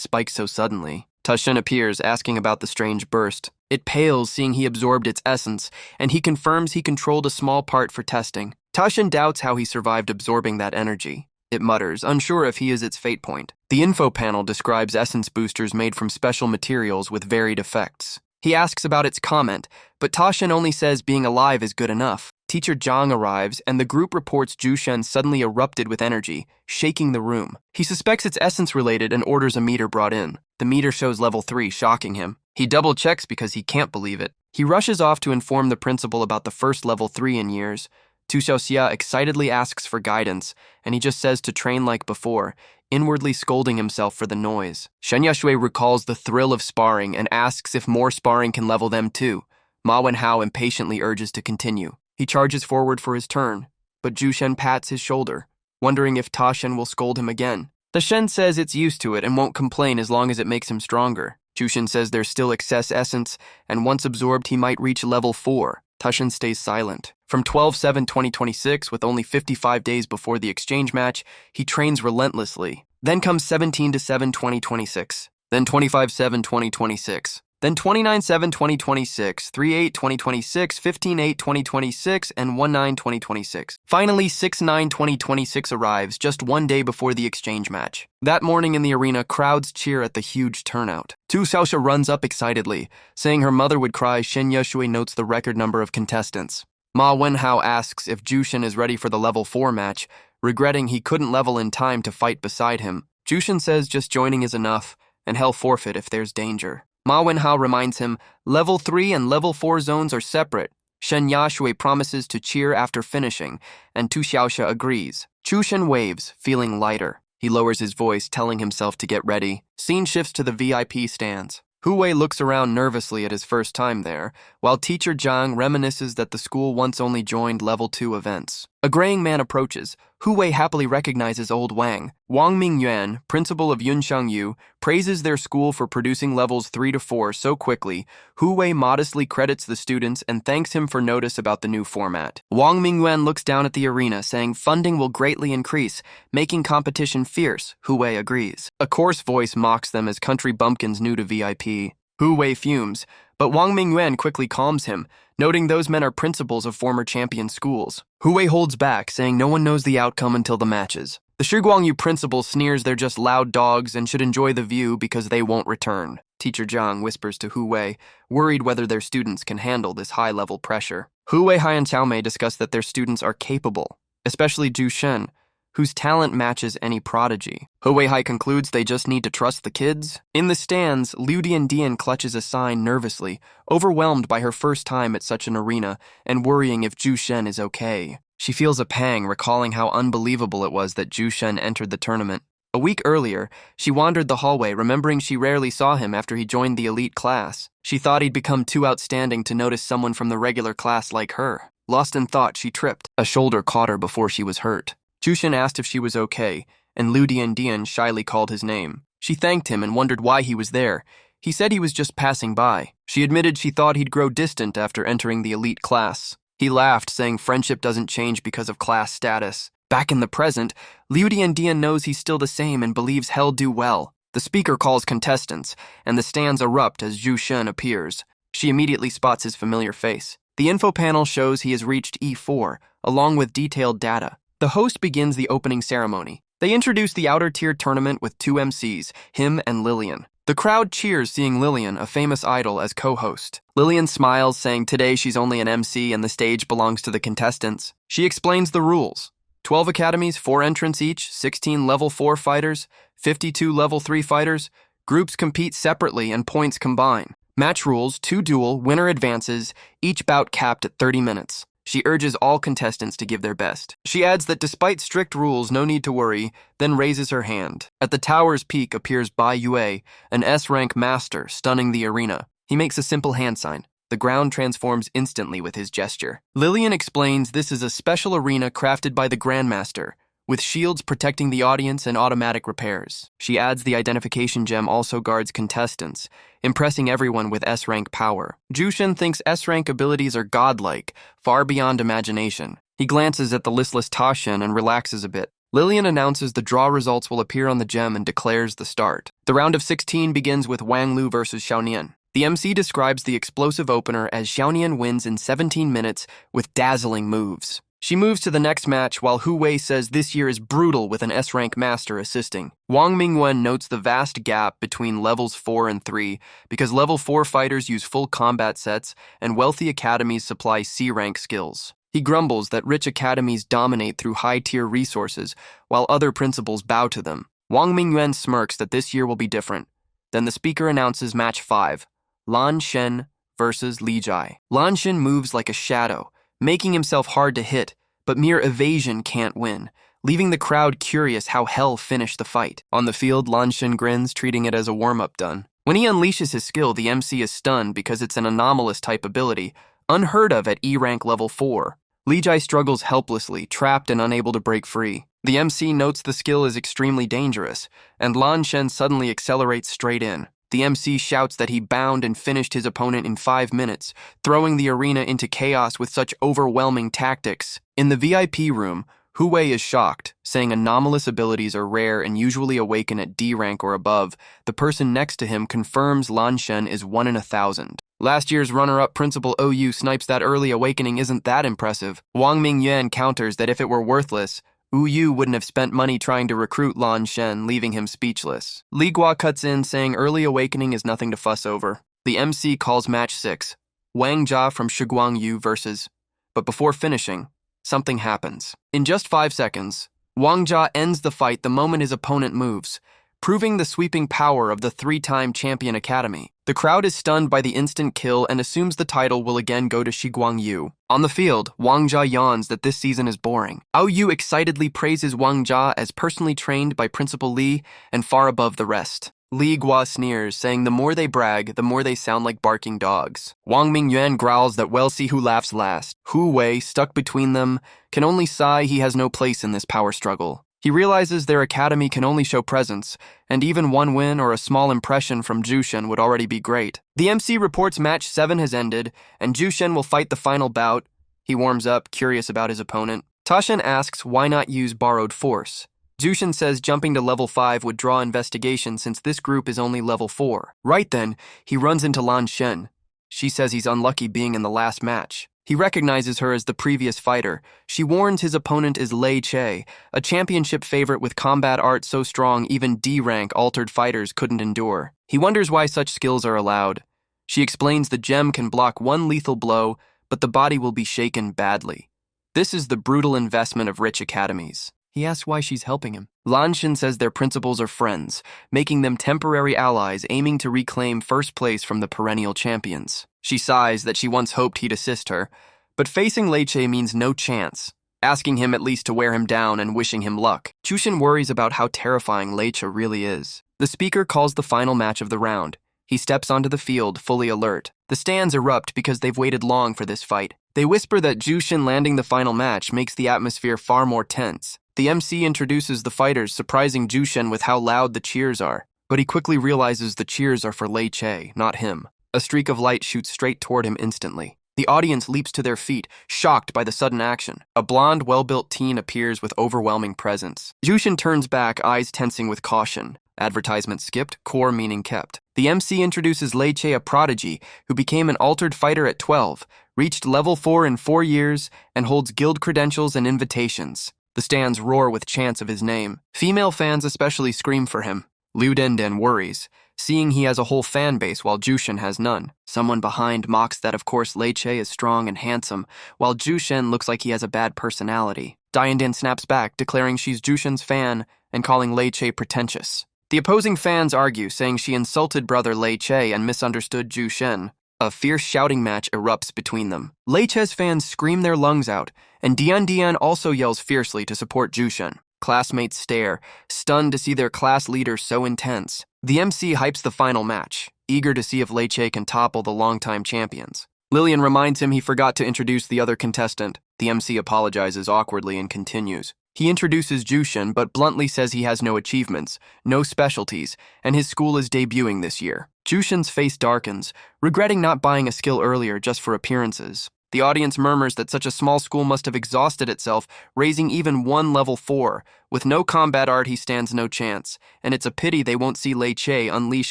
S1: spikes so suddenly. Tashin appears, asking about the strange burst. It pales, seeing he absorbed its essence, and he confirms he controlled a small part for testing. Tashin doubts how he survived absorbing that energy. It mutters, unsure if he is its fate point. The info panel describes essence boosters made from special materials with varied effects. He asks about its comment, but Tashin only says being alive is good enough. Teacher Zhang arrives, and the group reports Jushen suddenly erupted with energy, shaking the room. He suspects it's essence-related and orders a meter brought in. The meter shows level 3, shocking him. He double-checks because he can't believe it. He rushes off to inform the principal about the first level 3 in years. Tu Xiaoxia excitedly asks for guidance, and he just says to train like before, inwardly scolding himself for the noise. Shen Yashui recalls the thrill of sparring and asks if more sparring can level them too. Ma Wenhao impatiently urges to continue. He charges forward for his turn, but Jushen pats his shoulder, wondering if Tashin will scold him again. The Shen says it's used to it and won't complain as long as it makes him stronger. Jushen says there's still excess essence, and once absorbed he might reach level 4. Tashin stays silent. From 12/7/2026, with only 55 days before the exchange match, he trains relentlessly. Then comes 17/7/2026, then 25/7/2026, then 29/7/2026, 3/8/2026, 15/8/2026, and 1/9/2026. Finally, 6/9/2026 arrives, just 1 day before the exchange match. That morning in the arena, crowds cheer at the huge turnout. Tu Xiaoxia runs up excitedly, saying her mother would cry. Shen Yeshui notes the record number of contestants. Ma Wenhao asks if Jushen is ready for the level 4 match, regretting he couldn't level in time to fight beside him. Jushen says just joining is enough, and he'll forfeit if there's danger. Ma Wenhao reminds him, level 3 and level 4 zones are separate. Shen Yashui promises to cheer after finishing, and Tu Xiaoxia agrees. Jushen waves, feeling lighter. He lowers his voice, telling himself to get ready. Scene shifts to the VIP stands. Hu Wei looks around nervously at his first time there, while teacher Zhang reminisces that the school once only joined level 2 events. A graying man approaches. Hu Wei happily recognizes old Wang. Wang Mingyuan, principal of Yunxiangyu, praises their school for producing levels 3 to 4 so quickly. Hu Wei modestly credits the students and thanks him for notice about the new format. Wang Mingyuan looks down at the arena, saying funding will greatly increase, making competition fierce. Hu Wei agrees. A coarse voice mocks them as country bumpkins new to VIP. Hu Wei fumes, but Wang Mingyuan quickly calms him, noting those men are principals of former champion schools. Hu Wei holds back, saying no one knows the outcome until the matches. The Shiguangyu principal sneers they're just loud dogs and should enjoy the view because they won't return. Teacher Zhang whispers to Hu Wei, worried whether their students can handle this high-level pressure. Hu Wei, Hai, and Xiaomei discuss that their students are capable, especially Zhu Shen, whose talent matches any prodigy. Hu Wei Hai concludes they just need to trust the kids. In the stands, Liu Dian clutches a sign nervously, overwhelmed by her first time at such an arena and worrying if Zhu Shen is okay. She feels a pang, recalling how unbelievable it was that Zhu Shen entered the tournament. A week earlier, she wandered the hallway, remembering she rarely saw him after he joined the elite class. She thought he'd become too outstanding to notice someone from the regular class like her. Lost in thought, she tripped. A shoulder caught her before she was hurt. Jushen asked if she was okay, and Liu Dian shyly called his name. She thanked him and wondered why he was there. He said he was just passing by. She admitted she thought he'd grow distant after entering the elite class. He laughed, saying friendship doesn't change because of class status. Back in the present, Liu Dian knows he's still the same and believes he'll do well. The speaker calls contestants, and the stands erupt as Zhu Shen appears. She immediately spots his familiar face. The info panel shows he has reached E4, along with detailed data. The host begins the opening ceremony. They introduce the outer tier tournament with two MCs, him and Lillian. The crowd cheers seeing Lillian, a famous idol, as co-host. Lillian smiles, saying today she's only an MC and the stage belongs to the contestants. She explains the rules. 12 academies, 4 entrants each, 16 level 4 fighters, 52 level 3 fighters. Groups compete separately and points combine. Match rules, 2 duel, winner advances, each bout capped at 30 minutes. She urges all contestants to give their best. She adds that despite strict rules, no need to worry, then raises her hand. At the tower's peak appears Bai Yue, an S-rank master, stunning the arena. He makes a simple hand sign. The ground transforms instantly with his gesture. Lillian explains this is a special arena crafted by the Grandmaster, with shields protecting the audience and automatic repairs. She adds the identification gem also guards contestants, impressing everyone with S-rank power. Jushin thinks S-rank abilities are godlike, far beyond imagination. He glances at the listless Taishin and relaxes a bit. Lillian announces the draw results will appear on the gem and declares the start. The round of 16 begins with Wang Lu versus Xiaonian. The MC describes the explosive opener as Xiaonian wins in 17 minutes with dazzling moves. She moves to the next match while Hu Wei says this year is brutal with an S-rank master assisting. Wang Mingwen notes the vast gap between levels 4 and 3 because level 4 fighters use full combat sets and wealthy academies supply C-rank skills. He grumbles that rich academies dominate through high-tier resources while other principals bow to them. Wang Mingyuan smirks that this year will be different. Then the speaker announces match 5, Lan Shen versus Li Jai. Lan Shen moves like a shadow, making himself hard to hit, but mere evasion can't win, leaving the crowd curious how hell finished the fight. On the field, Lan Shen grins, treating it as a warm-up done. When he unleashes his skill, the MC is stunned because it's an anomalous type ability, unheard of at E-rank level 4. Li Jai struggles helplessly, trapped and unable to break free. The MC notes the skill is extremely dangerous, and Lan Shen suddenly accelerates straight in. The MC shouts that he bound and finished his opponent in 5 minutes, throwing the arena into chaos with such overwhelming tactics. In the VIP room, Hu Wei is shocked, saying anomalous abilities are rare and usually awaken at D rank or above. The person next to him confirms Lan Shen is 1 in 1,000. Last year's runner-up Principal OU snipes that early awakening isn't that impressive. Wang Mingyuan counters that if it were worthless, Yu wouldn't have spent money trying to recruit Lan Shen, leaving him speechless. Li Gua cuts in, saying early awakening is nothing to fuss over. The MC calls match 6, Wang Jia from Shiguangyu versus... But before finishing, something happens. In just 5 seconds, Wang Jia ends the fight the moment his opponent moves, proving the sweeping power of the 3-time champion academy. The crowd is stunned by the instant kill and assumes the title will again go to Shiguangyu. On the field, Wang Jia yawns that this season is boring. Yu excitedly praises Wang Jia as personally trained by Principal Li and far above the rest. Li Gua sneers, saying the more they brag, the more they sound like barking dogs. Wang Mingyuan growls that we'll see who laughs last. Hu Wei, stuck between them, can only sigh he has no place in this power struggle. He realizes their academy can only show presence, and even one win or a small impression from Jushin would already be great. The MC reports match 7 has ended, and Jushin will fight the final bout. He warms up, curious about his opponent. Taishin asks why not use borrowed force. Jushin says jumping to level 5 would draw investigation since this group is only level 4. Right then, he runs into Lan Shen. She says he's unlucky being in the last match. He recognizes her as the previous fighter. She warns his opponent is Lei Che, a championship favorite with combat art so strong even D-rank altered fighters couldn't endure. He wonders why such skills are allowed. She explains the gem can block one lethal blow, but the body will be shaken badly. This is the brutal investment of rich academies. He asks why she's helping him. Lan Shen says their principals are friends, making them temporary allies aiming to reclaim first place from the perennial champions. She sighs that she once hoped he'd assist her, but facing Lei Che means no chance, asking him at least to wear him down and wishing him luck. Jushin worries about how terrifying Lei Che really is. The speaker calls the final match of the round. He steps onto the field, fully alert. The stands erupt because they've waited long for this fight. They whisper that Jushin landing the final match makes the atmosphere far more tense. The MC introduces the fighters, surprising Jushin with how loud the cheers are. But he quickly realizes the cheers are for Lei Che, not him. A streak of light shoots straight toward him instantly. The audience leaps to their feet, shocked by the sudden action. A blonde, well-built teen appears with overwhelming presence. Jushin turns back, eyes tensing with caution. Advertisement skipped, core meaning kept. The MC introduces Lei Che, a prodigy, who became an altered fighter at 12, reached level 4 in 4 years, and holds guild credentials and invitations. The stands roar with chants of his name. Female fans especially scream for him. Liu Denden worries, seeing he has a whole fan base while Jushin has none. Someone behind mocks that of course Lei Che is strong and handsome, while Jushin looks like he has a bad personality. Diandan snaps back, declaring she's Jushin's fan and calling Lei Che pretentious. The opposing fans argue, saying she insulted brother Lei Che and misunderstood Jushin. A fierce shouting match erupts between them. Lei Che's fans scream their lungs out, and Dian also yells fiercely to support Jushin. Classmates stare, stunned to see their class leader so intense. The MC hypes the final match, eager to see if Lei Che can topple the longtime champions. Lillian reminds him he forgot to introduce the other contestant. The MC apologizes awkwardly and continues. He introduces Jushin, but bluntly says he has no achievements, no specialties, and his school is debuting this year. Jushin's face darkens, regretting not buying a skill earlier just for appearances. The audience murmurs that such a small school must have exhausted itself, raising even one level 4. With no combat art, he stands no chance, and it's a pity they won't see Lei Che unleash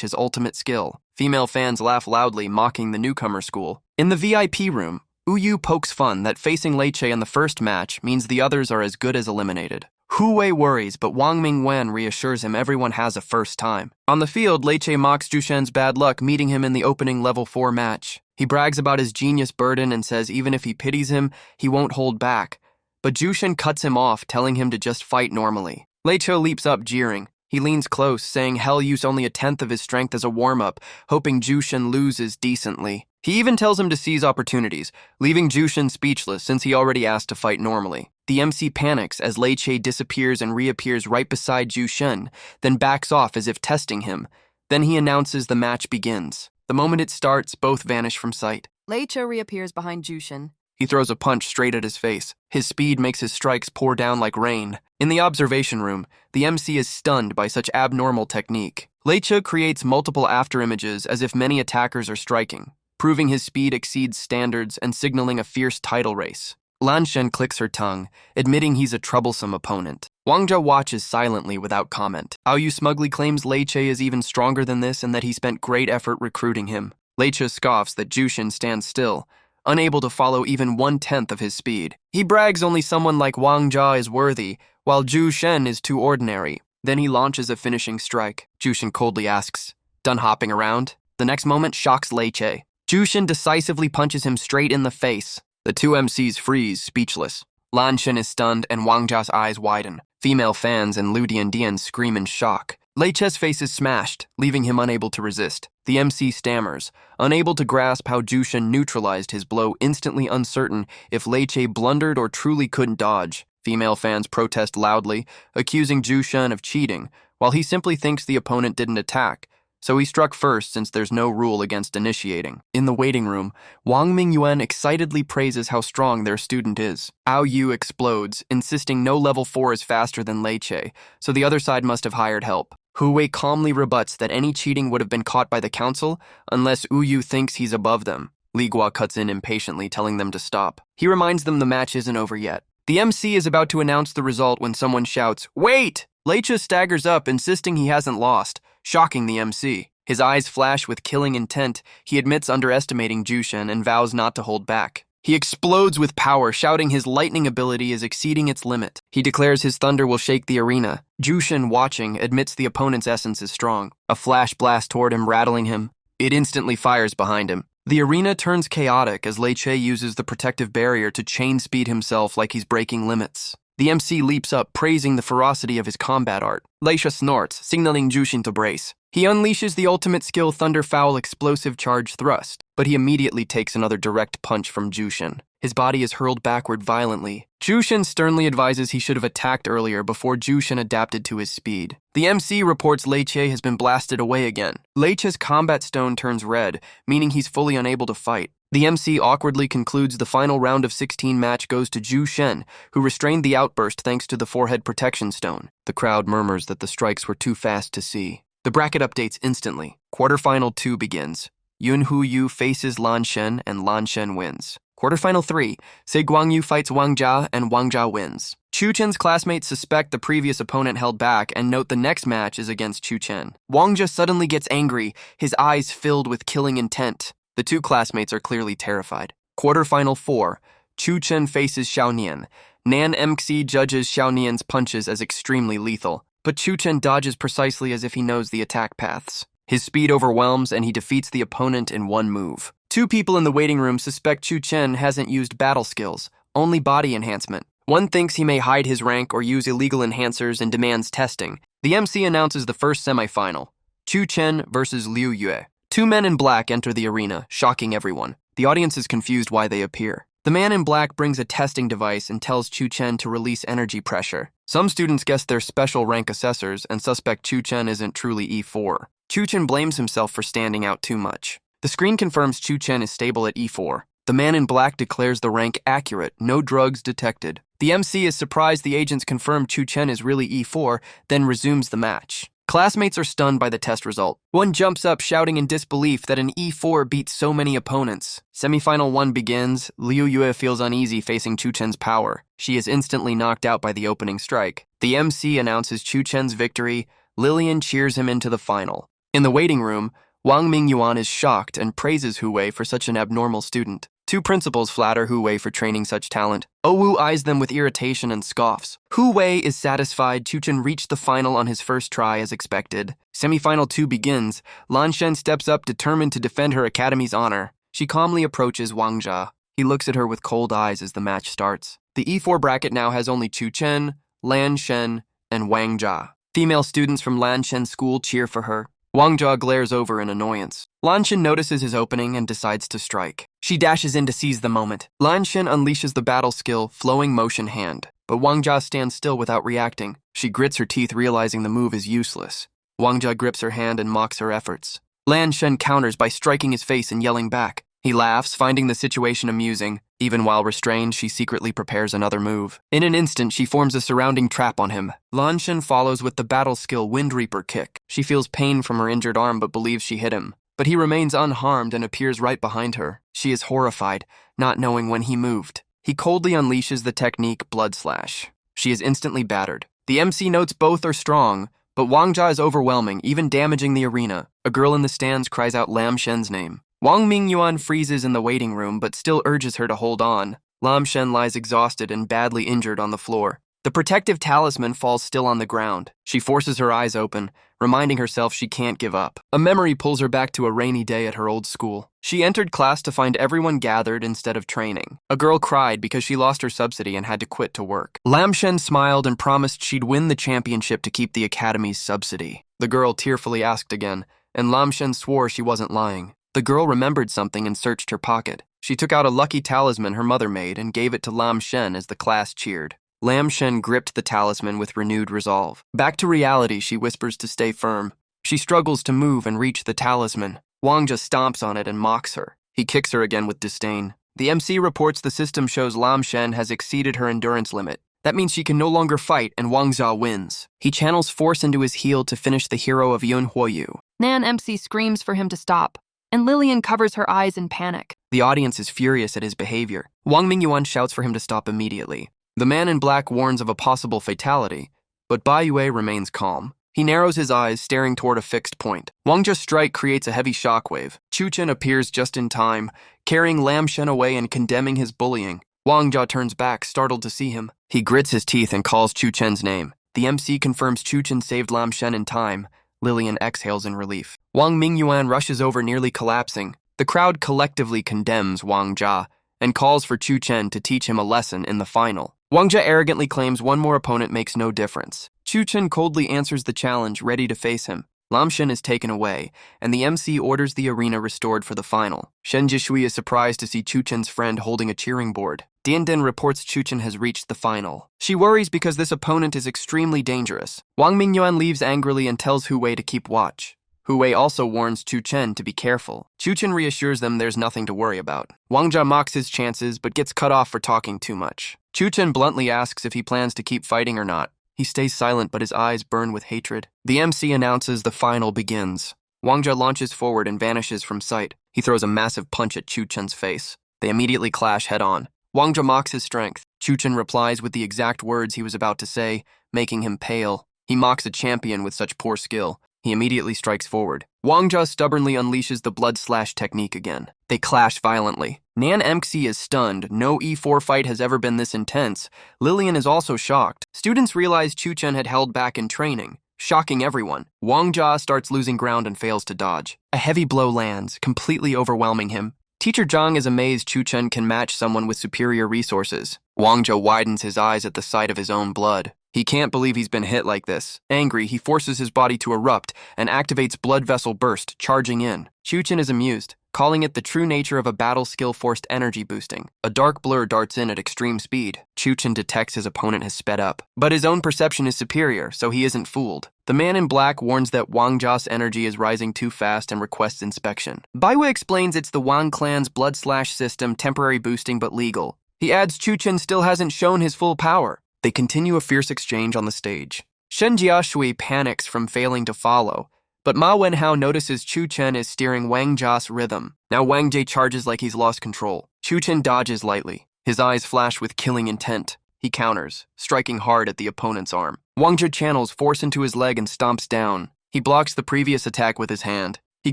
S1: his ultimate skill. Female fans laugh loudly, mocking the newcomer school. In the VIP room, Uyu pokes fun that facing Lei Che in the first match means the others are as good as eliminated. Hu Wei worries, but Wang Mingwen reassures him everyone has a first time. On the field, Lei Che mocks Jushin's bad luck meeting him in the opening level 4 match. He brags about his genius burden and says even if he pities him, he won't hold back. But Jushin cuts him off, telling him to just fight normally. Lei Che leaps up, jeering. He leans close, saying he'll use only 1/10 of his strength as a warm-up, hoping Jushin loses decently. He even tells him to seize opportunities, leaving Jushin speechless since he already asked to fight normally. The MC panics as Lei Che disappears and reappears right beside Jushin, then backs off as if testing him. Then he announces the match begins. The moment it starts, both vanish from sight.
S2: Lei Che reappears behind Jushin.
S1: He throws a punch straight at his face. His speed makes his strikes pour down like rain. In the observation room, the MC is stunned by such abnormal technique. Lei Che creates multiple afterimages as if many attackers are striking, proving his speed exceeds standards and signaling a fierce title race. Lan Shen clicks her tongue, admitting he's a troublesome opponent. Wang Jia watches silently without comment. Aoyu smugly claims Lei Che is even stronger than this and that he spent great effort recruiting him. Lei Che scoffs that Jushin stands still, unable to follow even 1/10 of his speed. He brags only someone like Wang Jia is worthy, while Jushin is too ordinary. Then he launches a finishing strike. Jushin coldly asks, "Done hopping around?" The next moment shocks Lei Che. Jushin decisively punches him straight in the face. The two MCs freeze, speechless. Lan Shen is stunned and Wang Jia's eyes widen. Female fans and Lu Dian scream in shock. Lei Che's face is smashed, leaving him unable to resist. The MC stammers, unable to grasp how Jushin neutralized his blow, instantly uncertain if Lei Che blundered or truly couldn't dodge. Female fans protest loudly, accusing Jushin of cheating, while he simply thinks the opponent didn't attack, so he struck first since there's no rule against initiating. In the waiting room, Wang Mingyuan excitedly praises how strong their student is. Ao Yu explodes, insisting no level 4 is faster than Lei Che, so the other side must have hired help. Hu Wei calmly rebuts that any cheating would have been caught by the council unless Uyu thinks he's above them. Li Gua cuts in impatiently, telling them to stop. He reminds them the match isn't over yet. The MC is about to announce the result when someone shouts, "Wait!" Lei Che staggers up, insisting he hasn't lost, shocking the MC. His eyes flash with killing intent. He admits underestimating Jushin and vows not to hold back. He explodes with power, shouting his lightning ability is exceeding its limit. He declares his thunder will shake the arena. Jushin, watching, admits the opponent's essence is strong. A flash blasts toward him, rattling him. It instantly fires behind him. The arena turns chaotic as Lei Che uses the protective barrier to chain speed himself like he's breaking limits. The MC leaps up, praising the ferocity of his combat art. Lei Che snorts, signaling Jushin to brace. He unleashes the ultimate skill Thunder Foul Explosive Charge Thrust, but he immediately takes another direct punch from Jushin. His body is hurled backward violently. Jushin sternly advises he should have attacked earlier before Jushin adapted to his speed. The MC reports Lei Che has been blasted away again. Lei Che's combat stone turns red, meaning he's fully unable to fight. The MC awkwardly concludes the final round of 16 match goes to Jushin, who restrained the outburst thanks to the forehead protection stone. The crowd murmurs that the strikes were too fast to see. The bracket updates instantly. Quarterfinal 2 begins. Yun Hu Yu faces Lan Shen and Lan Shen wins. Quarterfinal 3, Se Guangyu fights Wang Jia and Wang Jia wins. Chu Chen's classmates suspect the previous opponent held back and note the next match is against Chu Chen. Wang Jia suddenly gets angry, his eyes filled with killing intent. The two classmates are clearly terrified. Quarterfinal 4, Chu Chen faces Xiao Nian, Nan Mxi judges Xiaonian's punches as extremely lethal, but Chu Chen dodges precisely as if he knows the attack paths. His speed overwhelms and he defeats the opponent in one move. Two people in the waiting room suspect Chu Chen hasn't used battle skills, only body enhancement. One thinks he may hide his rank or use illegal enhancers and demands testing. The MC announces the first semifinal, Chu Chen versus Liu Yue. Two men in black enter the arena, shocking everyone. The audience is confused why they appear. The man in black brings a testing device and tells Chu Chen to release energy pressure. Some students guess they're special rank assessors and suspect Chu Chen isn't truly E4. Chu Chen blames himself for standing out too much. The screen confirms Chu Chen is stable at E4. The man in black declares the rank accurate, no drugs detected. The MC is surprised the agents confirm Chu Chen is really E4, then resumes the match. Classmates are stunned by the test result. One jumps up shouting in disbelief that an E4 beats so many opponents. Semifinal 1 begins. Liu Yue feels uneasy facing Chu Chen's power. She is instantly knocked out by the opening strike. The MC announces Chu Chen's victory. Lillian cheers him into the final. In the waiting room, Wang Mingyuan is shocked and praises Hu Wei for such an abnormal student. Two principals flatter Hu Wei for training such talent. Owu eyes them with irritation and scoffs. Hu Wei is satisfied Chu Chen reached the final on his first try as expected. Semifinal 2 begins. Lan Shen steps up determined to defend her academy's honor. She calmly approaches Wang Jia. He looks at her with cold eyes as the match starts. The E4 bracket now has only Chu Chen, Lan Shen, and Wang Jia. Female students from Lan Shen's school cheer for her. Wang Jia glares over in annoyance. Lan Shen notices his opening and decides to strike. She dashes in to seize the moment. Lan Shen unleashes the battle skill, flowing motion hand. But Wang Jia stands still without reacting. She grits her teeth, realizing the move is useless. Wang Jia grips her hand and mocks her efforts. Lan Shen counters by striking his face and yelling back. He laughs, finding the situation amusing. Even while restrained, she secretly prepares another move. In an instant, she forms a surrounding trap on him. Lan Shen follows with the battle skill Wind Reaper kick. She feels pain from her injured arm but believes she hit him. But he remains unharmed and appears right behind her. She is horrified, not knowing when he moved. He coldly unleashes the technique Blood Slash. She is instantly battered. The MC notes both are strong, but Wang Jia is overwhelming, even damaging the arena. A girl in the stands cries out Lam Shen's name. Wang Mingyuan freezes in the waiting room but still urges her to hold on. Lam Shen lies exhausted and badly injured on the floor. The protective talisman falls still on the ground. She forces her eyes open, reminding herself she can't give up. A memory pulls her back to a rainy day at her old school. She entered class to find everyone gathered instead of training. A girl cried because she lost her subsidy and had to quit to work. Lam Shen smiled and promised she'd win the championship to keep the academy's subsidy. The girl tearfully asked again, and Lam Shen swore she wasn't lying. The girl remembered something and searched her pocket. She took out a lucky talisman her mother made and gave it to Lam Shen as the class cheered. Lam Shen gripped the talisman with renewed resolve. Back to reality, she whispers to stay firm. She struggles to move and reach the talisman. Wang Jia stomps on it and mocks her. He kicks her again with disdain. The MC reports the system shows Lam Shen has exceeded her endurance limit. That means she can no longer fight and Wang Jia wins. He channels force into his heel to finish the hero of Yun Huoyu.
S2: Nan MC screams for him to stop, and Lillian covers her eyes in panic.
S1: The audience is furious at his behavior. Wang Mingyuan shouts for him to stop immediately. The man in black warns of a possible fatality, but Bai Yue remains calm. He narrows his eyes, staring toward a fixed point. Wang Jia's strike creates a heavy shockwave. Chu Chen appears just in time, carrying Lam Shen away and condemning his bullying. Wang Jia turns back, startled to see him. He grits his teeth and calls Chu Chen's name. The MC confirms Chu Chen saved Lam Shen in time. Lillian exhales in relief. Wang Mingyuan rushes over, nearly collapsing. The crowd collectively condemns Wang Jia and calls for Chu Chen to teach him a lesson in the final. Wang Jia arrogantly claims one more opponent makes no difference. Chu Chen coldly answers the challenge, ready to face him. Lam Shen is taken away, and the MC orders the arena restored for the final. Shen Jishui is surprised to see Chu Chen's friend holding a cheering board. Dian Den reports Chu Chen has reached the final. She worries because this opponent is extremely dangerous. Wang Mingyuan leaves angrily and tells Hu Wei to keep watch. Hu Wei also warns Chu Chen to be careful. Chu Chen reassures them there's nothing to worry about. Wang Jia mocks his chances but gets cut off for talking too much. Chu Chen bluntly asks if he plans to keep fighting or not. He stays silent but his eyes burn with hatred. The MC announces the final begins. Wang Jia launches forward and vanishes from sight. He throws a massive punch at Chu Chen's face. They immediately clash head-on. Wang Jia mocks his strength. Chu Chen replies with the exact words he was about to say, making him pale. He mocks a champion with such poor skill. He immediately strikes forward. Wang Jia stubbornly unleashes the blood slash technique again. They clash violently. Nan Emxi is stunned. No E4 fight has ever been this intense. Lillian is also shocked. Students realize Chu Chen had held back in training, shocking everyone. Wang Jia starts losing ground and fails to dodge. A heavy blow lands, completely overwhelming him. Teacher Zhang is amazed Chu Chen can match someone with superior resources. Wang Jia widens his eyes at the sight of his own blood. He can't believe he's been hit like this. Angry, he forces his body to erupt and activates blood vessel burst, charging in. Chu Chen is amused, calling it the true nature of a battle skill forced energy boosting. A dark blur darts in at extreme speed. Chu Chen detects his opponent has sped up, but his own perception is superior, so he isn't fooled. The man in black warns that Wang Jia's energy is rising too fast and requests inspection. Baiwei explains it's the Wang clan's blood slash system, temporary boosting but legal. He adds Chu Chen still hasn't shown his full power. They continue a fierce exchange on the stage. Shen Jiashui panics from failing to follow, but Ma Wenhao notices Chu Chen is steering Wang Jia's rhythm. Now Wang Jie charges like he's lost control. Chu Chen dodges lightly. His eyes flash with killing intent. He counters, striking hard at the opponent's arm. Wang Jie channels force into his leg and stomps down. He blocks the previous attack with his hand. He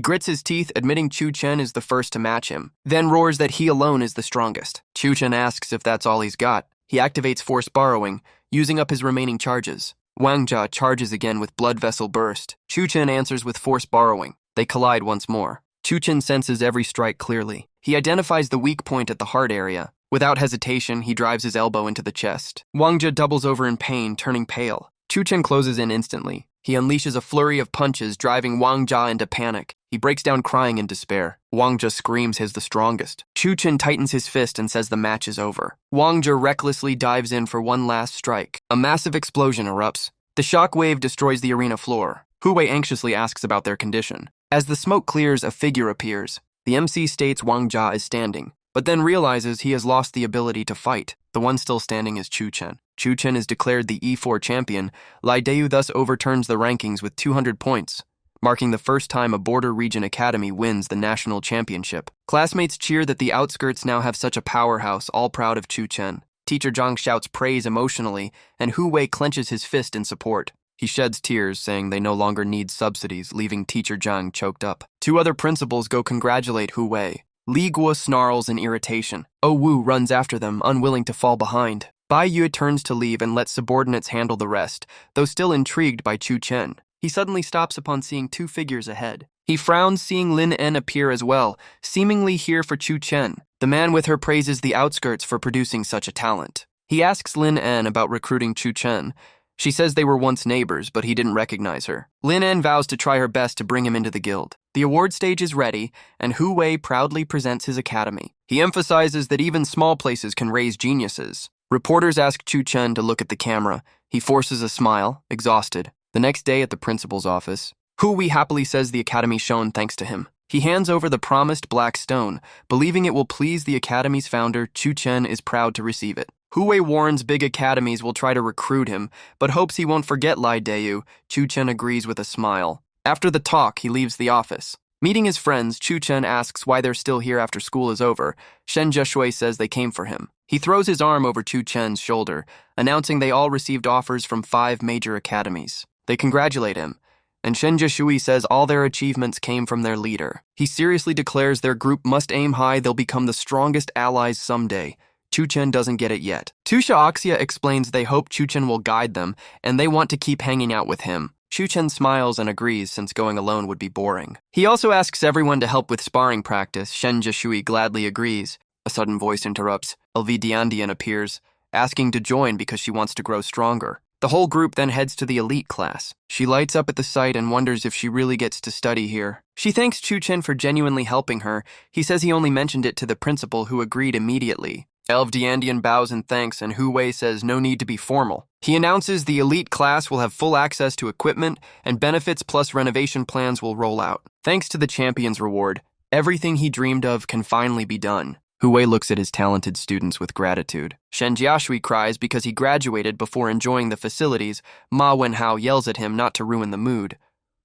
S1: grits his teeth, admitting Chu Chen is the first to match him, then roars that he alone is the strongest. Chu Chen asks if that's all he's got. He activates force borrowing, using up his remaining charges. Wang Jia charges again with blood vessel burst. Chu Chen answers with force borrowing. They collide once more. Chu Chen senses every strike clearly. He identifies the weak point at the heart area. Without hesitation, he drives his elbow into the chest. Wang Jia doubles over in pain, turning pale. Chu Chen closes in instantly. He unleashes a flurry of punches, driving Wang Jia into panic. He breaks down crying in despair. Wang Jia screams he's the strongest. Chu Chen tightens his fist and says the match is over. Wang Jia recklessly dives in for one last strike. A massive explosion erupts. The shockwave destroys the arena floor. Hu Wei anxiously asks about their condition. As the smoke clears, a figure appears. The MC states Wang Jia is standing, but then realizes he has lost the ability to fight. The one still standing is Chu Chen. Chu Chen is declared the E4 champion. Lai Deu thus overturns the rankings with 200 points, marking the first time a border region academy wins the national championship. Classmates cheer that the outskirts now have such a powerhouse, all proud of Chu Chen. Teacher Zhang shouts praise emotionally, and Hu Wei clenches his fist in support. He sheds tears, saying they no longer need subsidies, leaving Teacher Zhang choked up. Two other principals go congratulate Hu Wei. Li Guo snarls in irritation. Oh Wu runs after them, unwilling to fall behind. Bai Yue turns to leave and lets subordinates handle the rest, though still intrigued by Chu Chen. He suddenly stops upon seeing two figures ahead. He frowns seeing Lin En appear as well, seemingly here for Chu Chen. The man with her praises the outskirts for producing such a talent. He asks Lin En about recruiting Chu Chen. She says they were once neighbors, but he didn't recognize her. Lin En vows to try her best to bring him into the guild. The award stage is ready, and Hu Wei proudly presents his academy. He emphasizes that even small places can raise geniuses. Reporters ask Chu Chen to look at the camera. He forces a smile, exhausted. The next day at the principal's office, Hu Wei happily says the academy shone thanks to him. He hands over the promised black stone, believing it will please the academy's founder. Chu Chen is proud to receive it. Hu Wei warns big academies will try to recruit him, but hopes he won't forget Lai Deu. Chu Chen agrees with a smile. After the talk, he leaves the office. Meeting his friends, Chu Chen asks why they're still here after school is over. Shen Jiashui says they came for him. He throws his arm over Chu Chen's shoulder, announcing they all received offers from 5 major academies. They congratulate him, and Shen Jiashui says all their achievements came from their leader. He seriously declares their group must aim high, they'll become the strongest allies someday. Chu Chen doesn't get it yet. Tusha Oxia explains they hope Chu Chen will guide them, and they want to keep hanging out with him. Chu Chen smiles and agrees since going alone would be boring. He also asks everyone to help with sparring practice. Shen Jiashui gladly agrees. A sudden voice interrupts. LV Diandian appears, asking to join because she wants to grow stronger. The whole group then heads to the elite class. She lights up at the sight and wonders if she really gets to study here. She thanks Chu Chen for genuinely helping her. He says he only mentioned it to the principal, who agreed immediately. Elv Diandian bows in thanks, and Hu Wei says no need to be formal. He announces the elite class will have full access to equipment, and benefits plus renovation plans will roll out. Thanks to the champion's reward, everything he dreamed of can finally be done. Hu Wei looks at his talented students with gratitude. Shen Jiashui cries because he graduated before enjoying the facilities. Ma Wenhao yells at him not to ruin the mood.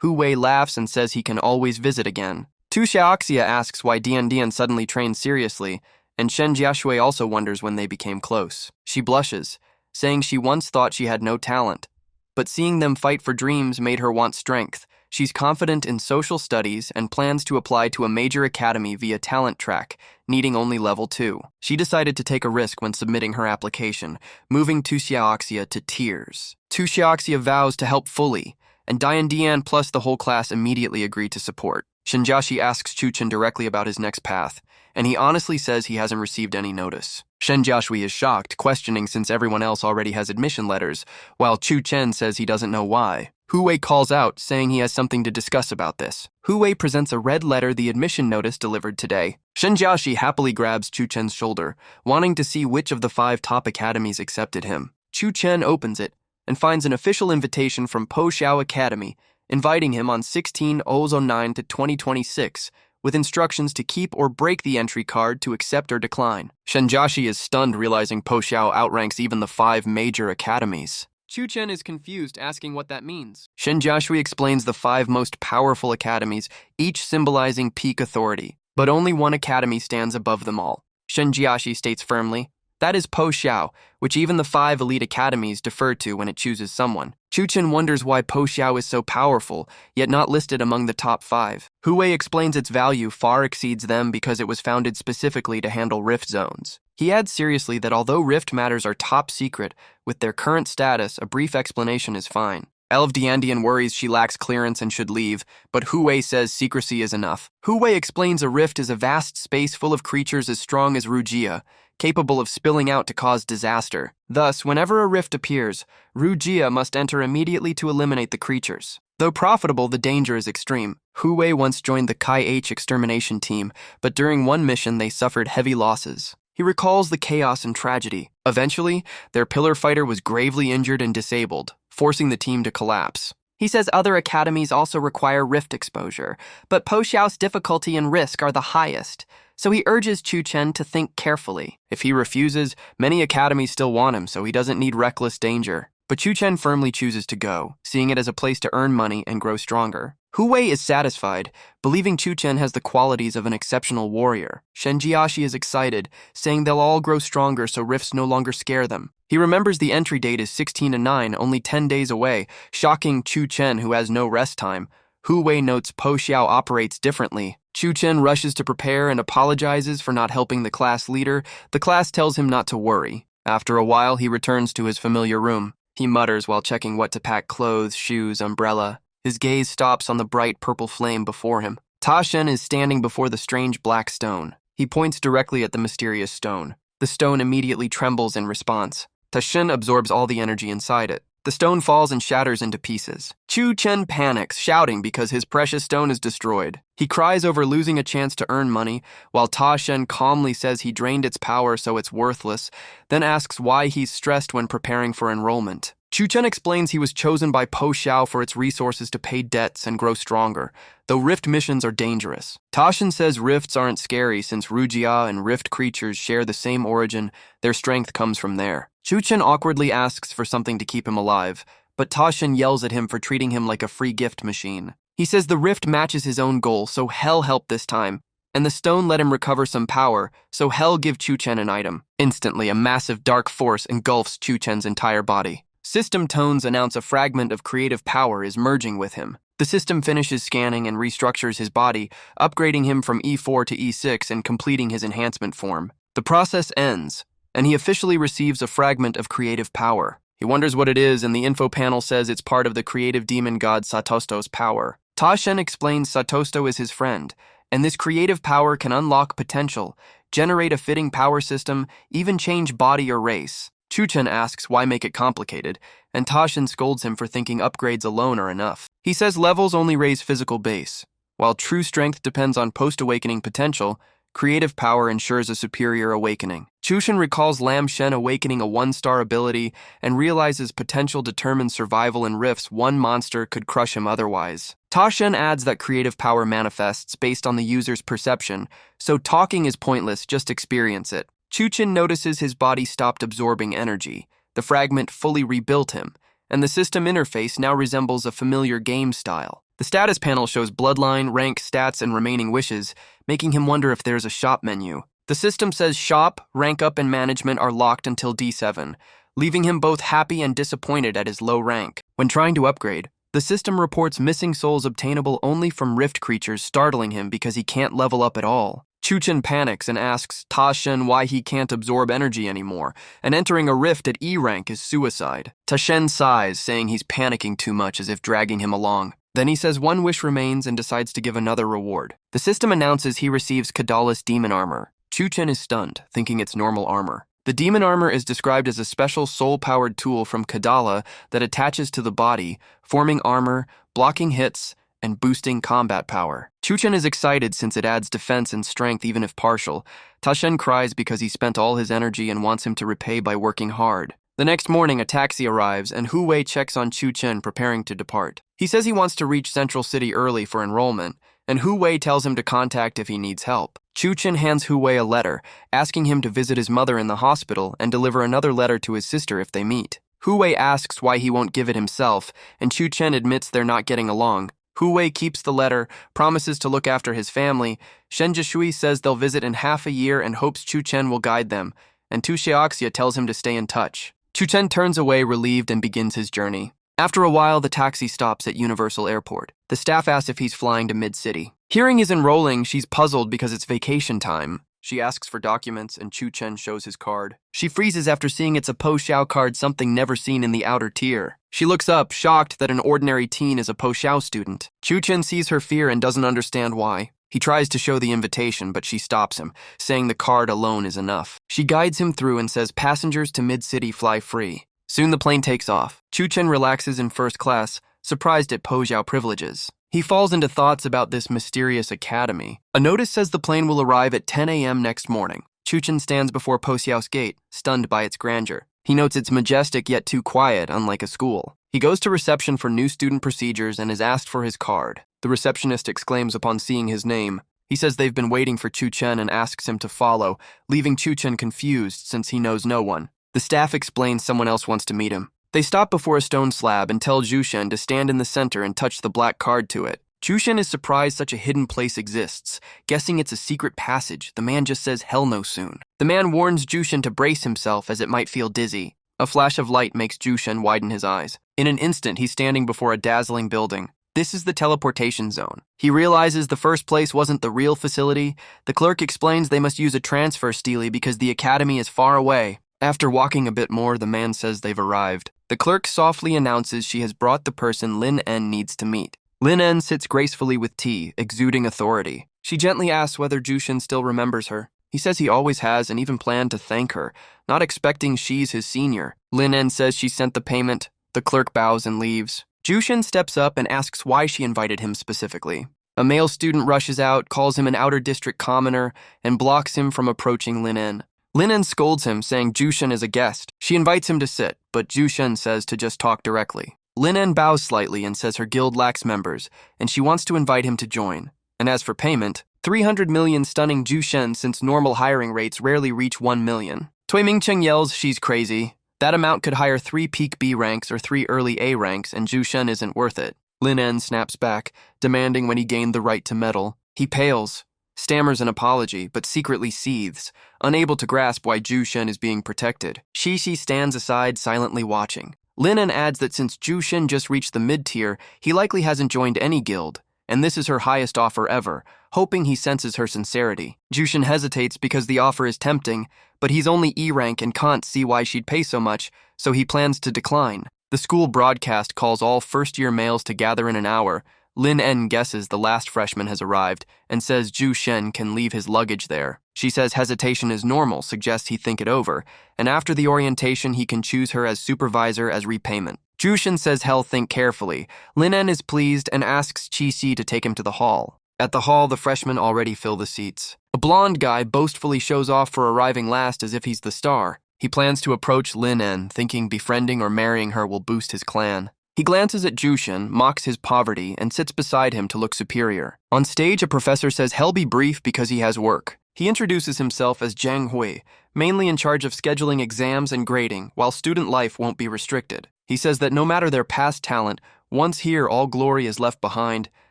S1: Hu Wei laughs and says he can always visit again. Tu Xiaoxia asks why Dian suddenly trained seriously, and Shen Jiashui also wonders when they became close. She blushes, saying she once thought she had no talent, but seeing them fight for dreams made her want strength. She's confident in social studies and plans to apply to a major academy via talent track, needing only level 2. She decided to take a risk when submitting her application, moving Tuxiaoxia to tears. Tuxiaoxia vows to help fully, and Dian Dian plus the whole class immediately agree to support. Shenjiaxi asks Chuchen directly about his next path, and he honestly says he hasn't received any notice. Shenjiaxi is shocked, questioning since everyone else already has admission letters, while Chuchen says he doesn't know why. Hu Wei calls out, saying he has something to discuss about this. Hu Wei presents a red letter, the admission notice delivered today. Shenjiaxi happily grabs Chuchen's shoulder, wanting to see which of the 5 top academies accepted him. Chuchen opens it and finds an official invitation from Po Xiao Academy, inviting him on 16/09 to 2026, with instructions to keep or break the entry card to accept or decline. Shenjiaxi is stunned, realizing Po Xiao outranks even the 5 major academies. Chuchen is confused, asking what that means. Shenjiaxi explains the 5 most powerful academies, each symbolizing peak authority, but only one academy stands above them all. Shenjiaxi states firmly, that is Po Xiao, which even the 5 elite academies defer to when it chooses someone. Chuchen wonders why Po Xiao is so powerful, yet not listed among the top 5. Hu Wei explains its value far exceeds them because it was founded specifically to handle rift zones. He adds seriously that although rift matters are top secret, with their current status, a brief explanation is fine. Elf Diandian worries she lacks clearance and should leave, but Hu Wei says secrecy is enough. Hu Wei explains a rift is a vast space full of creatures as strong as Rugia, capable of spilling out to cause disaster. Thus, whenever a rift appears, Rugia must enter immediately to eliminate the creatures. Though profitable, the danger is extreme. Hu Wei once joined the Kai H extermination team, but during one mission they suffered heavy losses. He recalls the chaos and tragedy. Eventually, their pillar fighter was gravely injured and disabled, forcing the team to collapse. He says other academies also require rift exposure, but Po Xiao's difficulty and risk are the highest, so he urges Chuchen to think carefully. If he refuses, many academies still want him, so he doesn't need reckless danger. But Chuchen firmly chooses to go, seeing it as a place to earn money and grow stronger. Hu Wei is satisfied, believing Chuchen has the qualities of an exceptional warrior. Shenjiaxi is excited, saying they'll all grow stronger so rifts no longer scare them. He remembers the entry date is 16/9, only 10 days away, shocking Chuchen, who has no rest time. Hu Wei notes Po Xiao operates differently. Chuchen rushes to prepare and apologizes for not helping the class leader. The class tells him not to worry. After a while, he returns to his familiar room. He mutters while checking what to pack: clothes, shoes, umbrella. His gaze stops on the bright purple flame before him. Ta Shen is standing before the strange black stone. He points directly at the mysterious stone. The stone immediately trembles in response. Ta Shen absorbs all the energy inside it. The stone falls and shatters into pieces. Chuchen panics, shouting because his precious stone is destroyed. He cries over losing a chance to earn money, while Ta Shen calmly says he drained its power so it's worthless, then asks why he's stressed when preparing for enrollment. Chuchen explains he was chosen by Po Xiao for its resources to pay debts and grow stronger, though rift missions are dangerous. Ta Shen says rifts aren't scary since Rugia and rift creatures share the same origin, their strength comes from there. Chuchen awkwardly asks for something to keep him alive, but Ta Shen yells at him for treating him like a free gift machine. He says the rift matches his own goal, so hell help this time, and the stone let him recover some power, so hell give Chuchen an item. Instantly, a massive dark force engulfs Chuchen's entire body. System tones announce a fragment of creative power is merging with him. The system finishes scanning and restructures his body, upgrading him from E4 to E6 and completing his enhancement form. The process ends, and he officially receives a fragment of creative power. He wonders what it is, and the info panel says it's part of the creative demon god Satosto's power. Ta Shen explains Satosto is his friend, and this creative power can unlock potential, generate a fitting power system, even change body or race. Chuchen asks why make it complicated, and Ta Shen scolds him for thinking upgrades alone are enough. He says levels only raise physical base. While true strength depends on post-awakening potential, creative power ensures a superior awakening. Chuchen recalls Lam Shen awakening a 1-star ability and realizes potential determines survival in rifts one monster could crush him otherwise. Ta Shen adds that creative power manifests based on the user's perception, so talking is pointless, just experience it. Chuchen notices his body stopped absorbing energy. The fragment fully rebuilt him, and the system interface now resembles a familiar game style. The status panel shows bloodline, rank, stats, and remaining wishes, making him wonder if there's a shop menu. The system says shop, rank up, and management are locked until D7, leaving him both happy and disappointed at his low rank. When trying to upgrade, The system reports missing souls obtainable only from rift creatures, startling him because he can't level up at all. Chuchen panics and asks Ta Shen why he can't absorb energy anymore, and entering a rift at E rank is suicide. Ta Shen sighs, saying he's panicking too much, as if dragging him along. Then he says one wish remains and decides to give another reward. The system announces he receives Kadala's demon armor. Chuchen is stunned, thinking it's normal armor. The demon armor is described as a special soul-powered tool from Kadala that attaches to the body, forming armor, blocking hits, and boosting combat power. Chuchen is excited since it adds defense and strength even if partial. Ta Shen cries because he spent all his energy and wants him to repay by working hard. The next morning, a taxi arrives, and Hu Wei checks on Chuchen, preparing to depart. He says he wants to reach Central City early for enrollment, and Hu Wei tells him to contact if he needs help. Chuchen hands Hu Wei a letter, asking him to visit his mother in the hospital and deliver another letter to his sister if they meet. Hu Wei asks why he won't give it himself, and Chuchen admits they're not getting along. Hu Wei keeps the letter, promises to look after his family. Shen Jishui says they'll visit in half a year and hopes Chuchen will guide them, and Tu Xiaoxia tells him to stay in touch. Chuchen turns away relieved and begins his journey. After a while, the taxi stops at Universal Airport. The staff asks if he's flying to Mid-City. Hearing he's enrolling, she's puzzled because it's vacation time. She asks for documents, and Chuchen shows his card. She freezes after seeing it's a Po Xiao card, something never seen in the outer tier. She looks up, shocked that an ordinary teen is a Po Xiao student. Chuchen sees her fear and doesn't understand why. He tries to show the invitation, but she stops him, saying the card alone is enough. She guides him through and says passengers to Mid-City fly free. Soon the plane takes off. Chuchen relaxes in first class, surprised at Po Xiao privileges. He falls into thoughts about this mysterious academy. A notice says the plane will arrive at 10 a.m. next morning. Chuchen stands before Po Xiao's gate, stunned by its grandeur. He notes it's majestic yet too quiet, unlike a school. He goes to reception for new student procedures and is asked for his card. The receptionist exclaims upon seeing his name. He says they've been waiting for Chuchen and asks him to follow, leaving Chuchen confused since he knows no one. The staff explains someone else wants to meet him. They stop before a stone slab and tell Jushen to stand in the center and touch the black card to it. Jushen is surprised such a hidden place exists. Guessing it's a secret passage, the man just says hell no soon. The man warns Jushen to brace himself as it might feel dizzy. A flash of light makes Jushen widen his eyes. In an instant, he's standing before a dazzling building. This is the teleportation zone. He realizes the first place wasn't the real facility. The clerk explains they must use a transfer steely because the academy is far away. After walking a bit more, the man says they've arrived. The clerk softly announces she has brought the person Lin En needs to meet. Lin En sits gracefully with tea, exuding authority. She gently asks whether Jushin still remembers her. He says he always has and even planned to thank her, not expecting she's his senior. Lin En says she sent the payment. The clerk bows and leaves. Jushin steps up and asks why she invited him specifically. A male student rushes out, calls him an outer district commoner, and blocks him from approaching Lin En. Lin En scolds him, saying Jushin is a guest. She invites him to sit, but Jushin says to just talk directly. Lin En bows slightly and says her guild lacks members, and she wants to invite him to join. And as for payment, 300 million stunning Jushin since normal hiring rates rarely reach 1 million. Tui Mingcheng yells she's crazy. That amount could hire 3 peak B ranks or 3 early A ranks, and Jushin isn't worth it. Lin En snaps back, demanding when he gained the right to meddle. He pales, stammers an apology, but secretly seethes, unable to grasp why Jushin is being protected. Shishi stands aside, silently watching. Lin En adds that since Jushin just reached the mid-tier, he likely hasn't joined any guild, and this is her highest offer ever, hoping he senses her sincerity. Jushin hesitates because the offer is tempting, but he's only E rank and can't see why she'd pay so much, so he plans to decline. The school broadcast calls all first-year males to gather in an hour. Lin En guesses the last freshman has arrived and says Zhu Shen can leave his luggage there. She says hesitation is normal, suggests he think it over, and after the orientation he can choose her as supervisor as repayment. Zhu Shen says he'll think carefully. Lin En is pleased and asks Qi Si to take him to the hall. At the hall, the freshmen already fill the seats. A blonde guy boastfully shows off for arriving last as if he's the star. He plans to approach Lin En, thinking befriending or marrying her will boost his clan. He glances at Jushin, mocks his poverty, and sits beside him to look superior. On stage, a professor says he'll be brief because he has work. He introduces himself as Zhang Hui, mainly in charge of scheduling exams and grading, while student life won't be restricted. He says that no matter their past talent, once here all glory is left behind,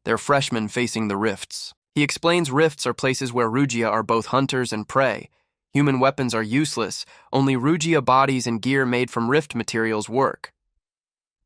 S1: they're freshmen facing the rifts. He explains rifts are places where Rugia are both hunters and prey. Human weapons are useless, only Rugia bodies and gear made from rift materials work.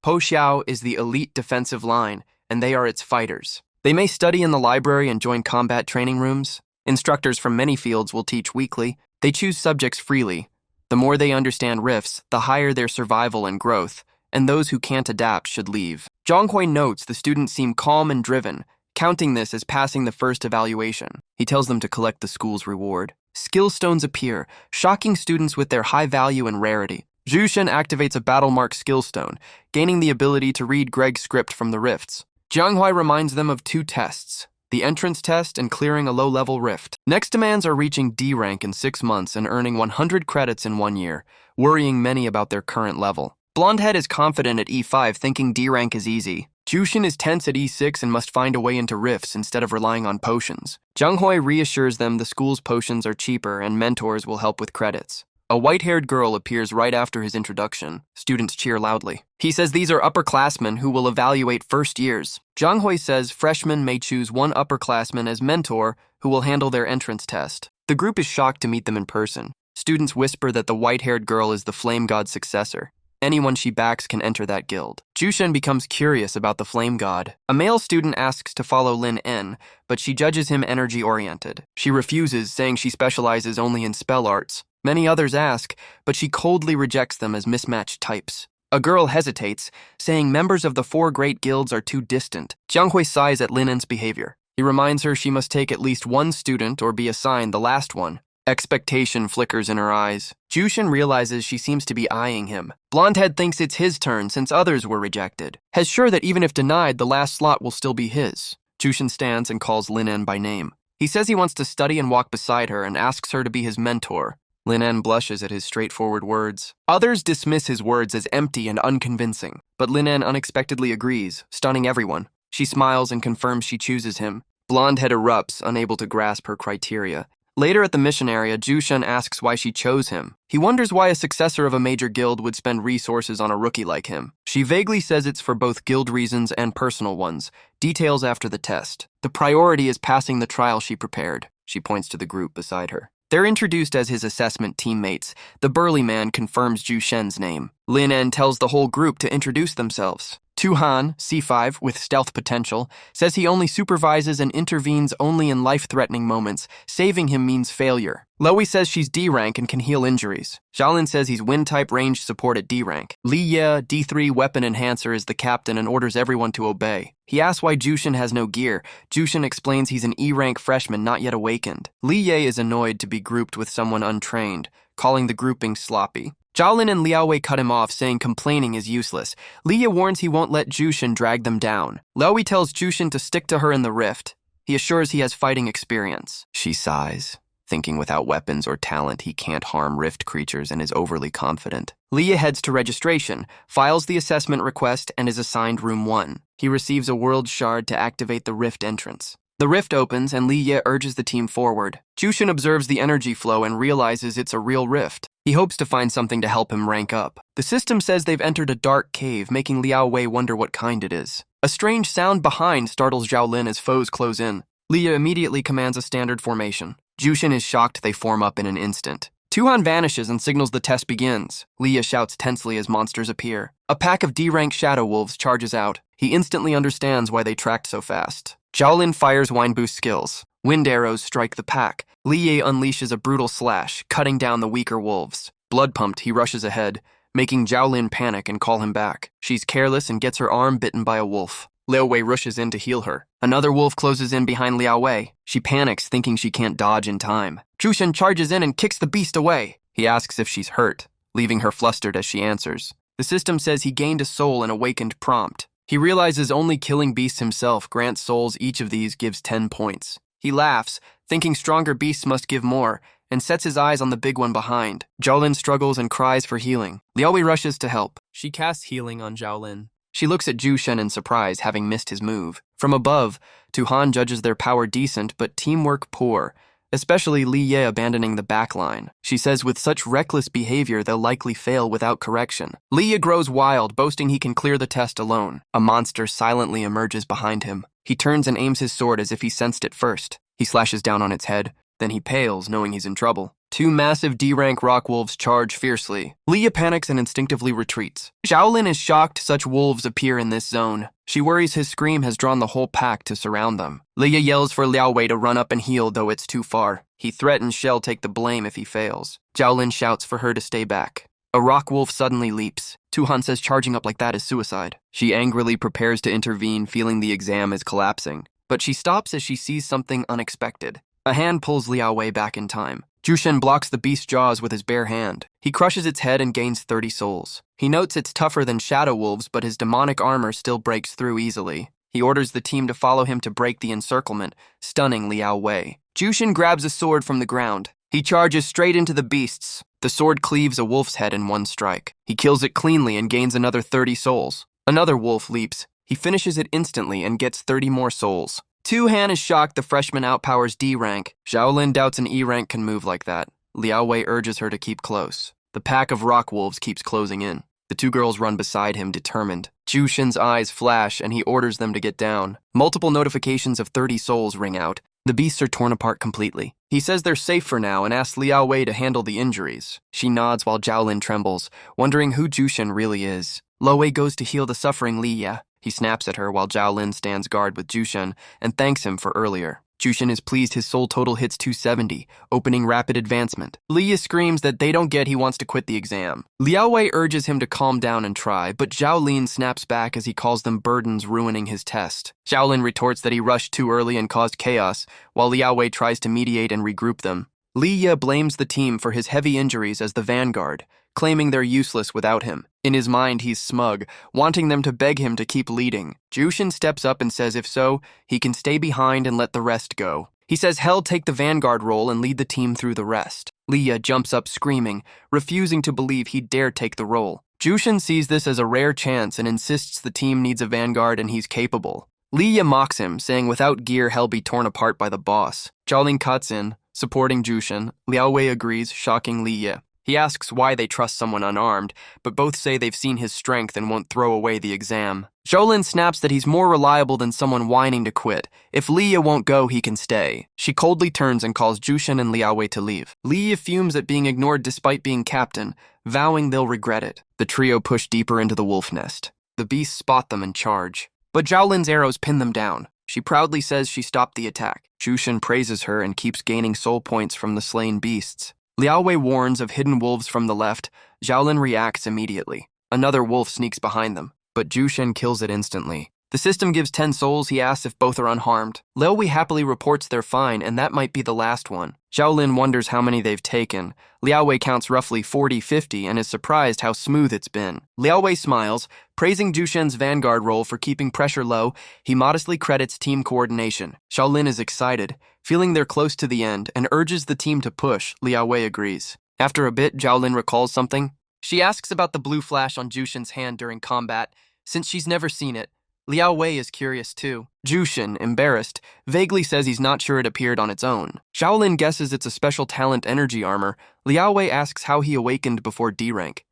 S1: Po Xiao is the elite defensive line, and they are its fighters. They may study in the library and join combat training rooms. Instructors from many fields will teach weekly. They choose subjects freely. The more they understand rifts, the higher their survival and growth, and those who can't adapt should leave. Zhang Hui notes the students seem calm and driven, counting this as passing the first evaluation. He tells them to collect the school's reward. Skill stones appear, shocking students with their high value and rarity. Zhu Shen activates a battle mark skill stone, gaining the ability to read Greg's script from the rifts. Jiang Hui reminds them of 2 tests, the entrance test and clearing a low-level rift. Next demands are reaching D rank in 6 months and earning 100 credits in 1 year, worrying many about their current level. Blondehead is confident at E5, thinking D rank is easy. Jushin is tense at E6 and must find a way into rifts instead of relying on potions. Jiang Hui reassures them the school's potions are cheaper and mentors will help with credits. A white-haired girl appears right after his introduction. Students cheer loudly. He says these are upperclassmen who will evaluate first years. Jiang Hui says freshmen may choose one upperclassman as mentor who will handle their entrance test. The group is shocked to meet them in person. Students whisper that the white-haired girl is the Flame God's successor. Anyone she backs can enter that guild. Jushin becomes curious about the Flame God. A male student asks to follow Lin En, but she judges him energy-oriented. She refuses, saying she specializes only in spell arts. Many others ask, but she coldly rejects them as mismatched types. A girl hesitates, saying members of the 4 great guilds are too distant. Jiang Hui sighs at Lin En's behavior. He reminds her she must take at least one student or be assigned the last one. Expectation flickers in her eyes. Jushin realizes she seems to be eyeing him. Blondehead thinks it's his turn since others were rejected. Has sure that even if denied, the last slot will still be his. Jushin stands and calls Lin En by name. He says he wants to study and walk beside her and asks her to be his mentor. Lin En blushes at his straightforward words. Others dismiss his words as empty and unconvincing, but Lin En unexpectedly agrees, stunning everyone. She smiles and confirms she chooses him. Blondehead erupts, unable to grasp her criteria. Later at the mission area, Jushin asks why she chose him. He wonders why a successor of a major guild would spend resources on a rookie like him. She vaguely says it's for both guild reasons and personal ones. Details after the test. The priority is passing the trial she prepared. She points to the group beside her. They're introduced as his assessment teammates. The burly man confirms Jushin's name. Lin En tells the whole group to introduce themselves. Tu-Han, C5, with stealth potential, says he only supervises and intervenes only in life-threatening moments. Saving him means failure. Loey says she's D rank and can heal injuries. Xiaolin says he's Wind-type ranged support at D rank. Li Ye, D3 weapon enhancer, is the captain and orders everyone to obey. He asks why Jushin has no gear. Jushin explains he's an E-rank freshman not yet awakened. Li Ye is annoyed to be grouped with someone untrained, calling the grouping sloppy. Xiaolin and Liao Wei cut him off, saying complaining is useless. Li Ye warns he won't let Jushin drag them down. Liao Wei tells Jushin to stick to her in the rift. He assures he has fighting experience. She sighs, thinking without weapons or talent he can't harm rift creatures and is overly confident. Li Ye heads to registration, files the assessment request, and is assigned room 1. He receives a world shard to activate the rift entrance. The rift opens and Li Ye urges the team forward. Jushin observes the energy flow and realizes it's a real rift. He hopes to find something to help him rank up. The system says they've entered a dark cave, making Liao Wei wonder what kind it is. A strange sound behind startles Zhao Lin as foes close in. Li Ye immediately commands a standard formation. Jushin is shocked they form up in an instant. Tu-Han vanishes and signals the test begins. Li Ye shouts tensely as monsters appear. A pack of D-rank shadow wolves charges out. He instantly understands why they tracked so fast. Zhao Lin fires Wind Boost skills. Wind arrows strike the pack. Li Ye unleashes a brutal slash, cutting down the weaker wolves. Blood-pumped, he rushes ahead, making Zhao Lin panic and call him back. She's careless and gets her arm bitten by a wolf. Liao Wei rushes in to heal her. Another wolf closes in behind Liao Wei. She panics, thinking she can't dodge in time. Jushin charges in and kicks the beast away. He asks if she's hurt, leaving her flustered as she answers. The system says he gained a soul and awakened prompt. He realizes only killing beasts himself grants souls. Each of these gives 10 points. He laughs, thinking stronger beasts must give more, and sets his eyes on the big one behind. Zhao Lin struggles and cries for healing. Liao Wei rushes to help. She casts healing on Zhao Lin. She looks at Jushin in surprise, having missed his move. From above, Tu-Han judges their power decent, but teamwork poor, especially Li Ye abandoning the backline. She says with such reckless behavior, they'll likely fail without correction. Li Ye grows wild, boasting he can clear the test alone. A monster silently emerges behind him. He turns and aims his sword as if he sensed it first. He slashes down on its head. Then he pales, knowing he's in trouble. Two massive D-rank rock wolves charge fiercely. Leah panics and instinctively retreats. Xiaolin is shocked such wolves appear in this zone. She worries his scream has drawn the whole pack to surround them. Leah yells for Liao Wei to run up and heal, though it's too far. He threatens she'll take the blame if he fails. Xiaolin shouts for her to stay back. A rock wolf suddenly leaps. Tu-Han says charging up like that is suicide. She angrily prepares to intervene, feeling the exam is collapsing. But she stops as she sees something unexpected. A hand pulls Liao Wei back in time. Jushin blocks the beast's jaws with his bare hand. He crushes its head and gains 30 souls. He notes it's tougher than shadow wolves, but his demonic armor still breaks through easily. He orders the team to follow him to break the encirclement, stunning Liao Wei. Jushin grabs a sword from the ground. He charges straight into the beasts. The sword cleaves a wolf's head in one strike. He kills it cleanly and gains another 30 souls. Another wolf leaps. He finishes it instantly and gets 30 more souls. Tu-Han is shocked the freshman outpowers D rank. Xiaolin doubts an E rank can move like that. Liao Wei urges her to keep close. The pack of rock wolves keeps closing in. The two girls run beside him, determined. Jushin's eyes flash and he orders them to get down. Multiple notifications of 30 souls ring out. The beasts are torn apart completely. He says they're safe for now and asks Liao Wei to handle the injuries. She nods while Xiaolin trembles, wondering who Jushin really is. Liao Wei goes to heal the suffering Liya. He snaps at her while Xiaolin stands guard with Jushin and thanks him for earlier. Jushin is pleased his soul total hits 270, opening rapid advancement. Liya screams that they don't get he wants to quit the exam. Liao Wei urges him to calm down and try, but Xiaolin snaps back as he calls them burdens ruining his test. Xiaolin retorts that he rushed too early and caused chaos, while Liao Wei tries to mediate and regroup them. Liya blames the team for his heavy injuries as the vanguard, claiming they're useless without him. In his mind, he's smug, wanting them to beg him to keep leading. Jushin steps up and says if so, he can stay behind and let the rest go. He says he'll take the vanguard role and lead the team through the rest. Liya jumps up screaming, refusing to believe he'd dare take the role. Jushin sees this as a rare chance and insists the team needs a vanguard and he's capable. Liya mocks him, saying without gear he'll be torn apart by the boss. Xiaolin cuts in, supporting Jushin. Liao Wei agrees, shocking Liya. He asks why they trust someone unarmed, but both say they've seen his strength and won't throw away the exam. Xiaolin snaps that he's more reliable than someone whining to quit. If Liya won't go, he can stay. She coldly turns and calls Jushin and Liao Wei to leave. Liya fumes at being ignored despite being captain, vowing they'll regret it. The trio push deeper into the wolf nest. The beasts spot them and charge. But Xiaolin's arrows pin them down. She proudly says she stopped the attack. Jushin praises her and keeps gaining soul points from the slain beasts. Liao Wei warns of hidden wolves from the left. Xiaolin reacts immediately. Another wolf sneaks behind them, but Jushin kills it instantly. The system gives 10 souls. He asks if both are unharmed. Liao Wei happily reports they're fine, and that might be the last one. Xiaolin wonders how many they've taken. Liao Wei counts roughly 40-50 and is surprised how smooth it's been. Liao Wei smiles, praising Jushin's vanguard role for keeping pressure low. He modestly credits team coordination. Xiaolin is excited, feeling they're close to the end, and urges the team to push. Liao Wei agrees. After a bit, Xiaolin recalls something. She asks about the blue flash on Jushin's hand during combat. Since she's never seen it, Liao Wei is curious too. Jushin, embarrassed, vaguely says he's not sure it appeared on its own. Xiaolin guesses it's a special talent energy armor. Liao Wei asks how he awakened before D rank.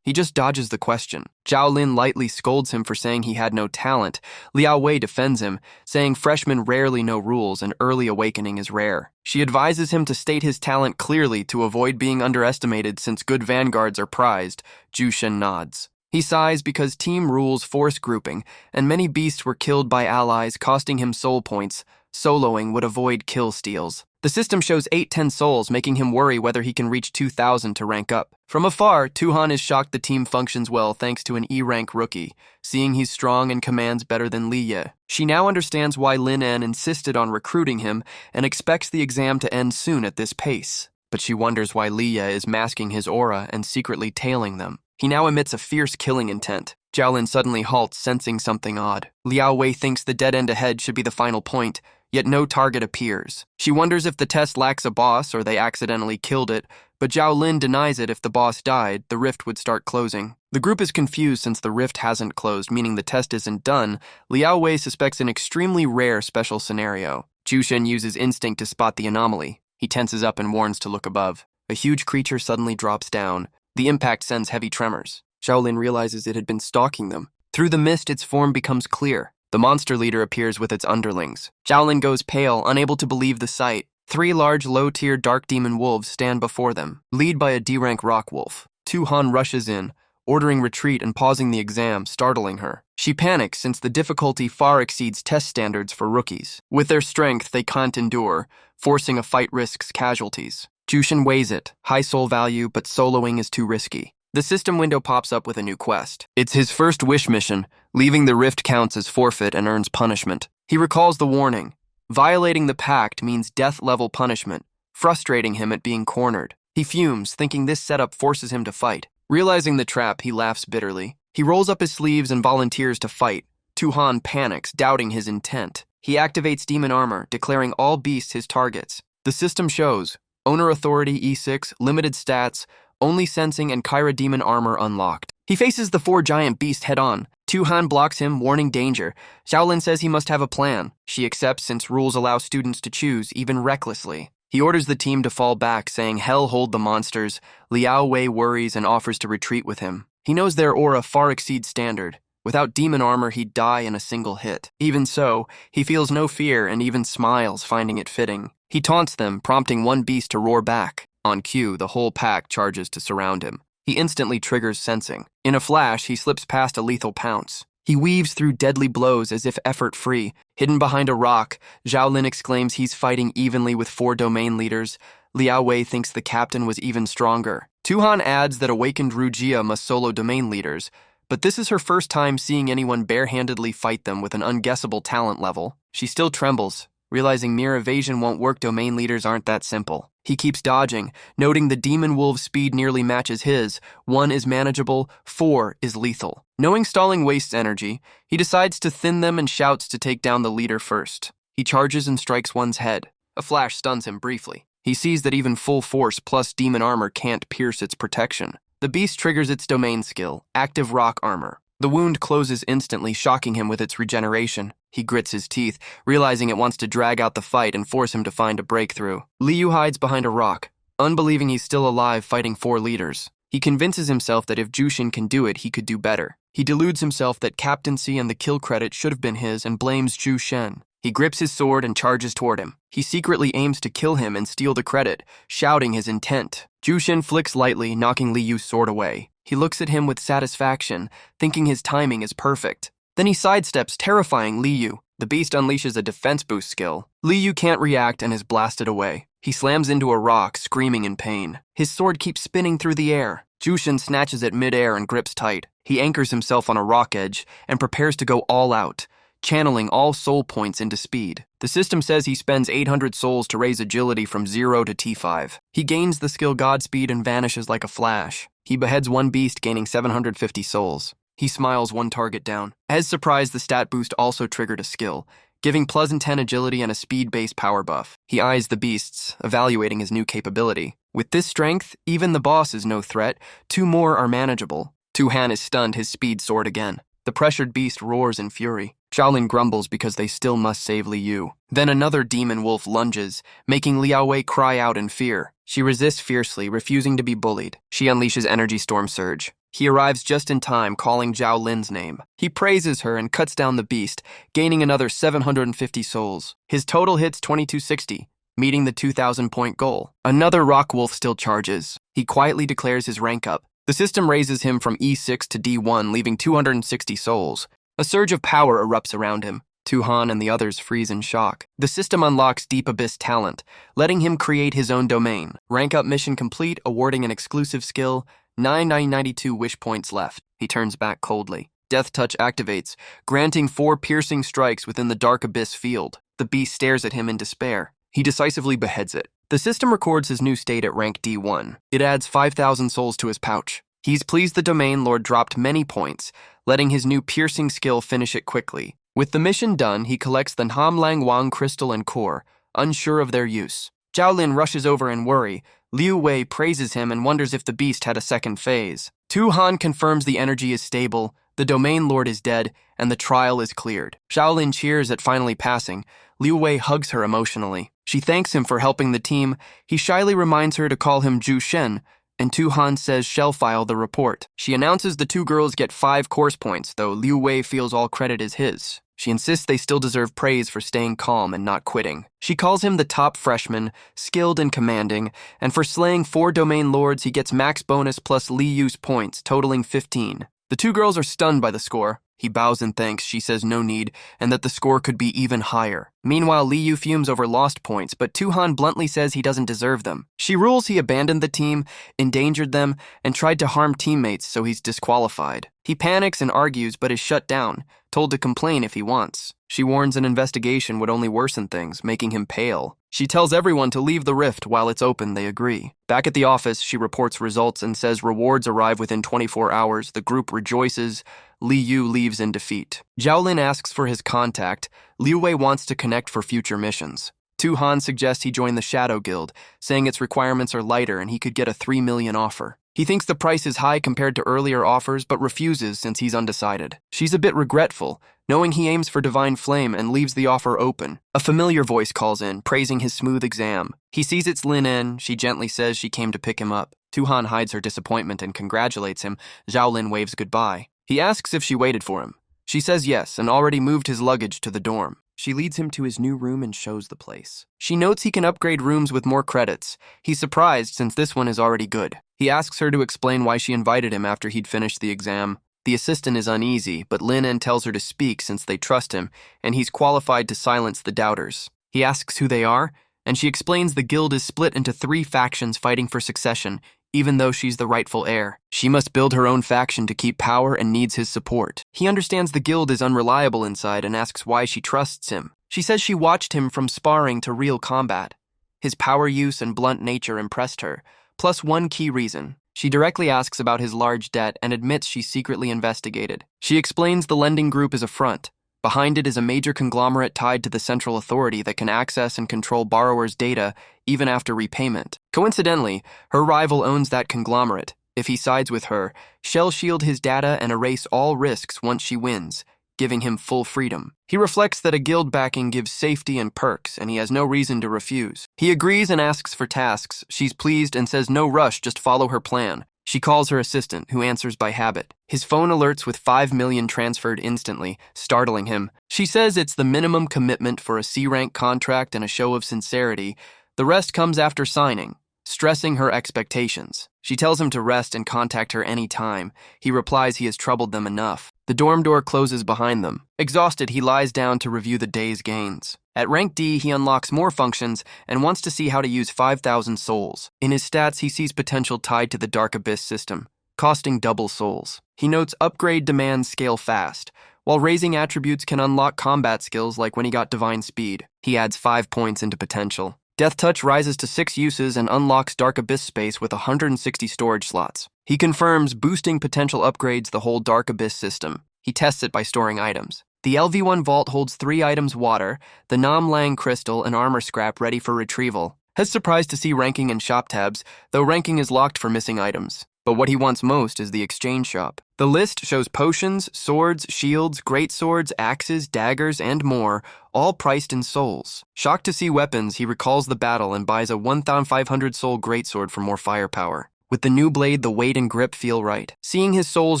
S1: He just dodges the question. Xiaolin lightly scolds him for saying he had no talent. Liao Wei defends him, saying freshmen rarely know rules and early awakening is rare. She advises him to state his talent clearly to avoid being underestimated since good vanguards are prized. Jushin nods. He sighs because team rules force grouping, and many beasts were killed by allies, costing him soul points. Soloing would avoid kill steals. The system shows 810 souls, making him worry whether he can reach 2,000 to rank up. From afar, Tu-Han is shocked the team functions well thanks to an E-rank rookie, seeing he's strong and commands better than Liya. She now understands why Lin En insisted on recruiting him and expects the exam to end soon at this pace. But she wonders why Liya is masking his aura and secretly tailing them. He now emits a fierce killing intent. Xiaolin suddenly halts, sensing something odd. Liao Wei thinks the dead end ahead should be the final point, yet no target appears. She wonders if the test lacks a boss or they accidentally killed it, but Xiaolin denies it. If the boss died, the rift would start closing. The group is confused since the rift hasn't closed, meaning the test isn't done. Liao Wei suspects an extremely rare special scenario. Jushin uses instinct to spot the anomaly. He tenses up and warns to look above. A huge creature suddenly drops down. The impact sends heavy tremors. Xiaolin realizes it had been stalking them. Through the mist, its form becomes clear. The monster leader appears with its underlings. Xiaolin goes pale, unable to believe the sight. 3 large, low-tier dark demon wolves stand before them, led by a D-rank rock wolf. Tu-Han rushes in, ordering retreat and pausing the exam, startling her. She panics since the difficulty far exceeds test standards for rookies. With their strength, they can't endure, forcing a fight risks casualties. Jushin weighs it, high soul value, but soloing is too risky. The system window pops up with a new quest. It's his first wish mission. Leaving the rift counts as forfeit and earns punishment. He recalls the warning. Violating the pact means death-level punishment, frustrating him at being cornered. He fumes, thinking this setup forces him to fight. Realizing the trap, he laughs bitterly. He rolls up his sleeves and volunteers to fight. Tu-Han panics, doubting his intent. He activates demon armor, declaring all beasts his targets. The system shows owner authority E6, limited stats, only sensing and Kyra demon armor unlocked. He faces the 4 giant beasts head-on. Tu-Han blocks him, warning danger. Xiaolin says he must have a plan. She accepts since rules allow students to choose, even recklessly. He orders the team to fall back, saying hell hold the monsters. Liao Wei worries and offers to retreat with him. He knows their aura far exceeds standard. Without demon armor, he'd die in a single hit. Even so, he feels no fear and even smiles, finding it fitting. He taunts them, prompting one beast to roar back. On cue, the whole pack charges to surround him. He instantly triggers sensing. In a flash, he slips past a lethal pounce. He weaves through deadly blows as if effort-free. Hidden behind a rock, Zhao Lin exclaims he's fighting evenly with 4 domain leaders. Liao Wei thinks the captain was even stronger. Tu-Han adds that awakened Ruijia must solo domain leaders, but this is her first time seeing anyone barehandedly fight them with an unguessable talent level. She still trembles, realizing mere evasion won't work. Domain leaders aren't that simple. He keeps dodging, noting the demon wolf's speed nearly matches his. 1 is manageable, 4 is lethal. Knowing stalling wastes energy, he decides to thin them and shouts to take down the leader first. He charges and strikes one's head. A flash stuns him briefly. He sees that even full force plus demon armor can't pierce its protection. The beast triggers its domain skill, active rock armor. The wound closes instantly, shocking him with its regeneration. He grits his teeth, realizing it wants to drag out the fight and force him to find a breakthrough. Liu hides behind a rock, unbelieving he's still alive fighting 4 leaders. He convinces himself that if Jushin can do it, he could do better. He deludes himself that captaincy and the kill credit should have been his and blames Zhu Shen. He grips his sword and charges toward him. He secretly aims to kill him and steal the credit, shouting his intent. Jushin flicks lightly, knocking Liyu's sword away. He looks at him with satisfaction, thinking his timing is perfect. Then he sidesteps, terrifying Liu. The beast unleashes a defense boost skill. Liu can't react and is blasted away. He slams into a rock, screaming in pain. His sword keeps spinning through the air. Jushin snatches it mid-air and grips tight. He anchors himself on a rock edge and prepares to go all out, channeling all soul points into speed. The system says he spends 800 souls to raise agility from 0 to T5. He gains the skill Godspeed and vanishes like a flash. He beheads one beast, gaining 750 souls. He smiles, one target down. As surprised, the stat boost also triggered a skill, giving plus 10 agility and a speed-based power buff. He eyes the beasts, evaluating his new capability. With this strength, even the boss is no threat. 2 more are manageable. Tu-Han is stunned, his speed soared again. The pressured beast roars in fury. Xiaolin grumbles because they still must save Liu. Then another demon wolf lunges, making Liao Wei cry out in fear. She resists fiercely, refusing to be bullied. She unleashes Energy Storm Surge. He arrives just in time, calling Zhao Lin's name. He praises her and cuts down the beast, gaining another 750 souls. His total hits 2260, meeting the 2,000-point goal. Another rock wolf still charges. He quietly declares his rank up. The system raises him from E6 to D1, leaving 260 souls. A surge of power erupts around him. Tu-Han and the others freeze in shock. The system unlocks Deep Abyss talent, letting him create his own domain. Rank up mission complete, awarding an exclusive skill. 992 wish points left. He turns back coldly. Death Touch activates, granting 4 piercing strikes within the Dark Abyss field. The beast stares at him in despair. He decisively beheads it. The system records his new state at rank D1. It adds 5,000 souls to his pouch. He's pleased the Domain Lord dropped many points, letting his new piercing skill finish it quickly. With the mission done, he collects the Namlang Wang crystal and core, unsure of their use. Zhao Lin rushes over in worry. Liu Wei praises him and wonders if the beast had a second phase. Tu-Han confirms the energy is stable, the Domain Lord is dead, and the trial is cleared. Zhao Lin cheers at finally passing. Liu Wei hugs her emotionally. She thanks him for helping the team. He shyly reminds her to call him Zhu Shen, and Tu-Han says she'll file the report. She announces the 2 girls get 5 course points, though Liu Wei feels all credit is his. She insists they still deserve praise for staying calm and not quitting. She calls him the top freshman, skilled and commanding, and for slaying 4 domain lords, he gets max bonus plus Li Yu's points, totaling 15. The 2 girls are stunned by the score. He bows in thanks, she says no need, and that the score could be even higher. Meanwhile, Li Yu fumes over lost points, but Tu-han bluntly says he doesn't deserve them. She rules he abandoned the team, endangered them, and tried to harm teammates, so he's disqualified. He panics and argues, but is shut down, told to complain if he wants. She warns an investigation would only worsen things, making him pale. She tells everyone to leave the rift while it's open. They agree. Back at the office, she reports results and says rewards arrive within 24 hours. The group rejoices. Li Yu leaves in defeat. Zhao Lin asks for his contact. Liu Wei wants to connect for future missions. Tu-han suggests he join the Shadow Guild, saying its requirements are lighter and he could get a 3 million offer. He thinks the price is high compared to earlier offers, but refuses since he's undecided. She's a bit regretful, knowing he aims for Divine Flame and leaves the offer open. A familiar voice calls in, praising his smooth exam. He sees it's Lin En. She gently says she came to pick him up. Tu-han hides her disappointment and congratulates him. Zhao Lin waves goodbye. He asks if she waited for him. She says yes and already moved his luggage to the dorm. She leads him to his new room and shows the place. She notes he can upgrade rooms with more credits. He's surprised since this one is already good. He asks her to explain why she invited him after he'd finished the exam. The assistant is uneasy, but Lin En tells her to speak since they trust him, and he's qualified to silence the doubters. He asks who they are, and she explains the guild is split into 3 factions fighting for succession, even though she's the rightful heir. She must build her own faction to keep power and needs his support. He understands the guild is unreliable inside and asks why she trusts him. She says she watched him from sparring to real combat. His power use and blunt nature impressed her, plus one key reason. She directly asks about his large debt and admits she secretly investigated. She explains the lending group is a front. Behind it is a major conglomerate tied to the central authority that can access and control borrowers' data even after repayment. Coincidentally, her rival owns that conglomerate. If he sides with her, she'll shield his data and erase all risks once she wins, giving him full freedom. He reflects that a guild backing gives safety and perks, and he has no reason to refuse. He agrees and asks for tasks. She's pleased and says no rush, just follow her plan. She calls her assistant, who answers by habit. His phone alerts with 5 million transferred instantly, startling him. She says it's the minimum commitment for a C-rank contract and a show of sincerity. The rest comes after signing, stressing her expectations. She tells him to rest and contact her any time. He replies he has troubled them enough. The dorm door closes behind them. Exhausted, he lies down to review the day's gains. At rank D, he unlocks more functions and wants to see how to use 5,000 souls. In his stats, he sees potential tied to the Dark Abyss system, costing double souls. He notes upgrade demands scale fast, while raising attributes can unlock combat skills like when he got Divine Speed. He adds 5 points into potential. Death Touch rises to 6 uses and unlocks Dark Abyss space with 160 storage slots. He confirms boosting potential upgrades the whole Dark Abyss system. He tests it by storing items. The LV1 vault holds 3 items: water, the Nam Lang crystal, and armor scrap ready for retrieval. Has surprised to see ranking in shop tabs, though ranking is locked for missing items. But what he wants most is the exchange shop. The list shows potions, swords, shields, greatswords, axes, daggers, and more, all priced in souls. Shocked to see weapons, he recalls the battle and buys a 1,500 soul greatsword for more firepower. With the new blade, the weight and grip feel right. Seeing his souls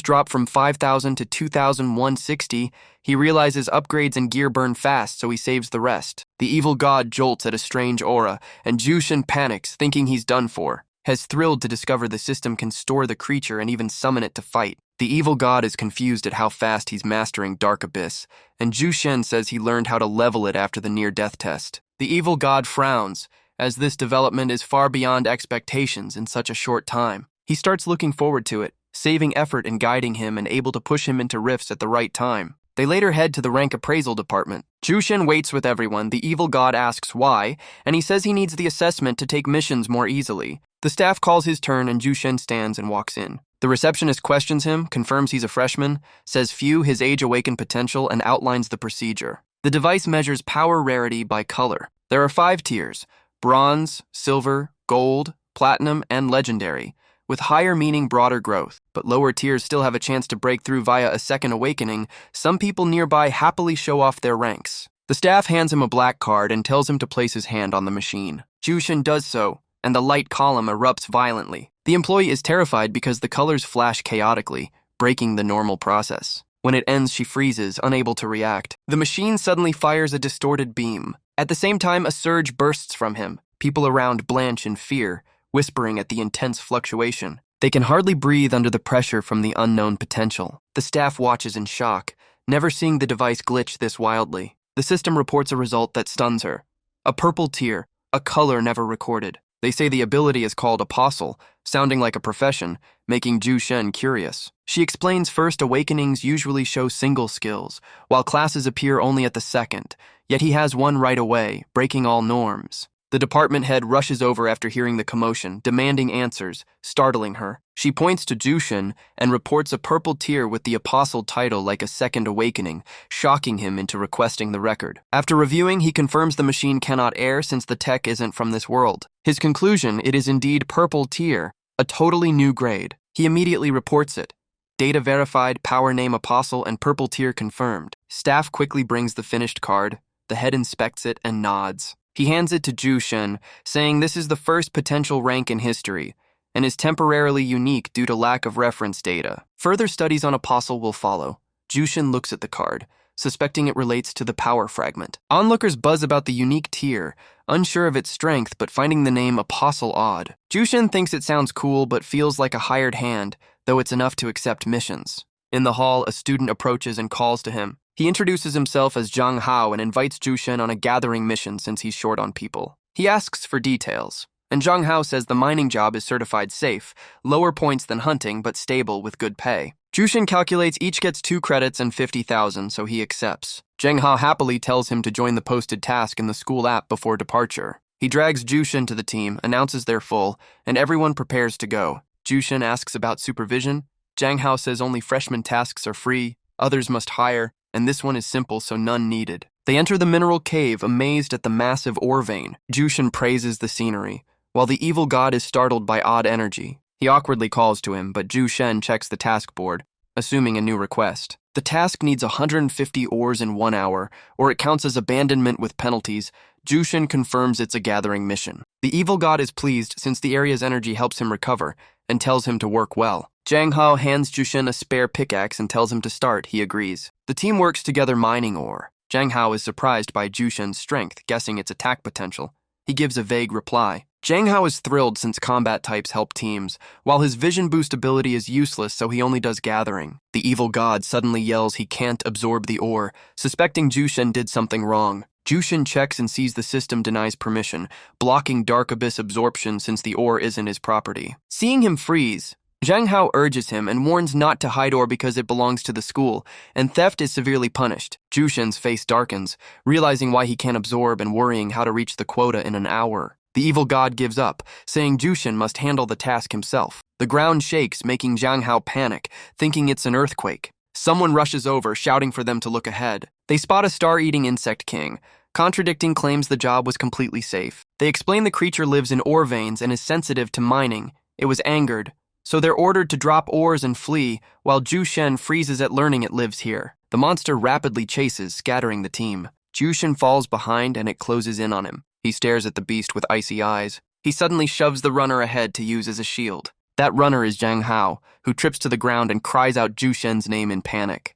S1: drop from 5,000 to 2,160, he realizes upgrades and gear burn fast, so he saves the rest. The evil god jolts at a strange aura, and Jushin panics, thinking he's done for. Has thrilled to discover the system can store the creature and even summon it to fight. The evil god is confused at how fast he's mastering Dark Abyss, and Jushin says he learned how to level it after the near-death test. The evil god frowns, as this development is far beyond expectations in such a short time. He starts looking forward to it, saving effort in guiding him and able to push him into rifts at the right time. They later head to the rank appraisal department. Jushin waits with everyone. The evil god asks why, and he says he needs the assessment to take missions more easily. The staff calls his turn and Jushin stands and walks in. The receptionist questions him, confirms he's a freshman, says few his age-awakened potential, and outlines the procedure. The device measures power rarity by color. There are 5 tiers: bronze, silver, gold, platinum, and legendary, with higher meaning broader growth. But lower tiers still have a chance to break through via a second awakening. Some people nearby happily show off their ranks. The staff hands him a black card and tells him to place his hand on the machine. Jushin does so, and the light column erupts violently. The employee is terrified because the colors flash chaotically, breaking the normal process. When it ends, she freezes, unable to react. The machine suddenly fires a distorted beam. At the same time, a surge bursts from him. People around blanch in fear, whispering at the intense fluctuation. They can hardly breathe under the pressure from the unknown potential. The staff watches in shock, never seeing the device glitch this wildly. The system reports a result that stuns her. A purple tear, a color never recorded. They say the ability is called Apostle, sounding like a profession, making Ju Shen curious. She explains first awakenings usually show single skills, while classes appear only at the second, yet he has one right away, breaking all norms. The department head rushes over after hearing the commotion, demanding answers, startling her. She points to Jushin and reports a purple tear with the Apostle title like a second awakening, shocking him into requesting the record. After reviewing, he confirms the machine cannot air since the tech isn't from this world. His conclusion, it is indeed purple tear, a totally new grade. He immediately reports it. Data verified, power name Apostle, and purple tear confirmed. Staff quickly brings the finished card. The head inspects it and nods. He hands it to Jushin, saying this is the first potential rank in history, and is temporarily unique due to lack of reference data. Further studies on Apostle will follow. Jushin looks at the card, suspecting it relates to the power fragment. Onlookers buzz about the unique tier, unsure of its strength but finding the name Apostle odd. Jushin thinks it sounds cool but feels like a hired hand, though it's enough to accept missions. In the hall, a student approaches and calls to him. He introduces himself as Zhang Hao and invites Jushin on a gathering mission since he's short on people. He asks for details, and Zhang Hao says the mining job is certified safe, lower points than hunting but stable with good pay. Jushin calculates each gets 2 credits and 50,000, so he accepts. Zhang Hao happily tells him to join the posted task in the school app before departure. He drags Jushin to the team, announces they're full, and everyone prepares to go. Jushin asks about supervision. Zhang Hao says only freshman tasks are free, others must hire, and this one is simple, so none needed. They enter the mineral cave, amazed at the massive ore vein. Jushin praises the scenery, while the evil god is startled by odd energy. He awkwardly calls to him, but Ju Shen checks the task board, assuming a new request. The task needs 150 ores in 1 hour, or it counts as abandonment with penalties. Jushin confirms it's a gathering mission. The evil god is pleased since the area's energy helps him recover, and tells him to work well. Zhang Hao hands Jushin a spare pickaxe and tells him to start. He agrees. The team works together mining ore. Zhang Hao is surprised by Jushin's strength, guessing its attack potential. He gives a vague reply. Zhang Hao is thrilled since combat types help teams, while his vision boost ability is useless so he only does gathering. The evil god suddenly yells he can't absorb the ore, suspecting Jushin did something wrong. Jushin checks and sees the system denies permission, blocking Dark Abyss absorption since the ore isn't his property. Seeing him freeze, Zhang Hao urges him and warns not to hide ore because it belongs to the school, and theft is severely punished. Jushin's face darkens, realizing why he can't absorb and worrying how to reach the quota in an hour. The evil god gives up, saying Jushin must handle the task himself. The ground shakes, making Zhang Hao panic, thinking it's an earthquake. Someone rushes over, shouting for them to look ahead. They spot a star-eating insect king, contradicting claims the job was completely safe. They explain the creature lives in ore veins and is sensitive to mining. It was angered, so they're ordered to drop ores and flee, while Ju Shen freezes at learning it lives here. The monster rapidly chases, scattering the team. Jushin falls behind and it closes in on him. He stares at the beast with icy eyes. He suddenly shoves the runner ahead to use as a shield. That runner is Zhang Hao, who trips to the ground and cries out Jushin's name in panic.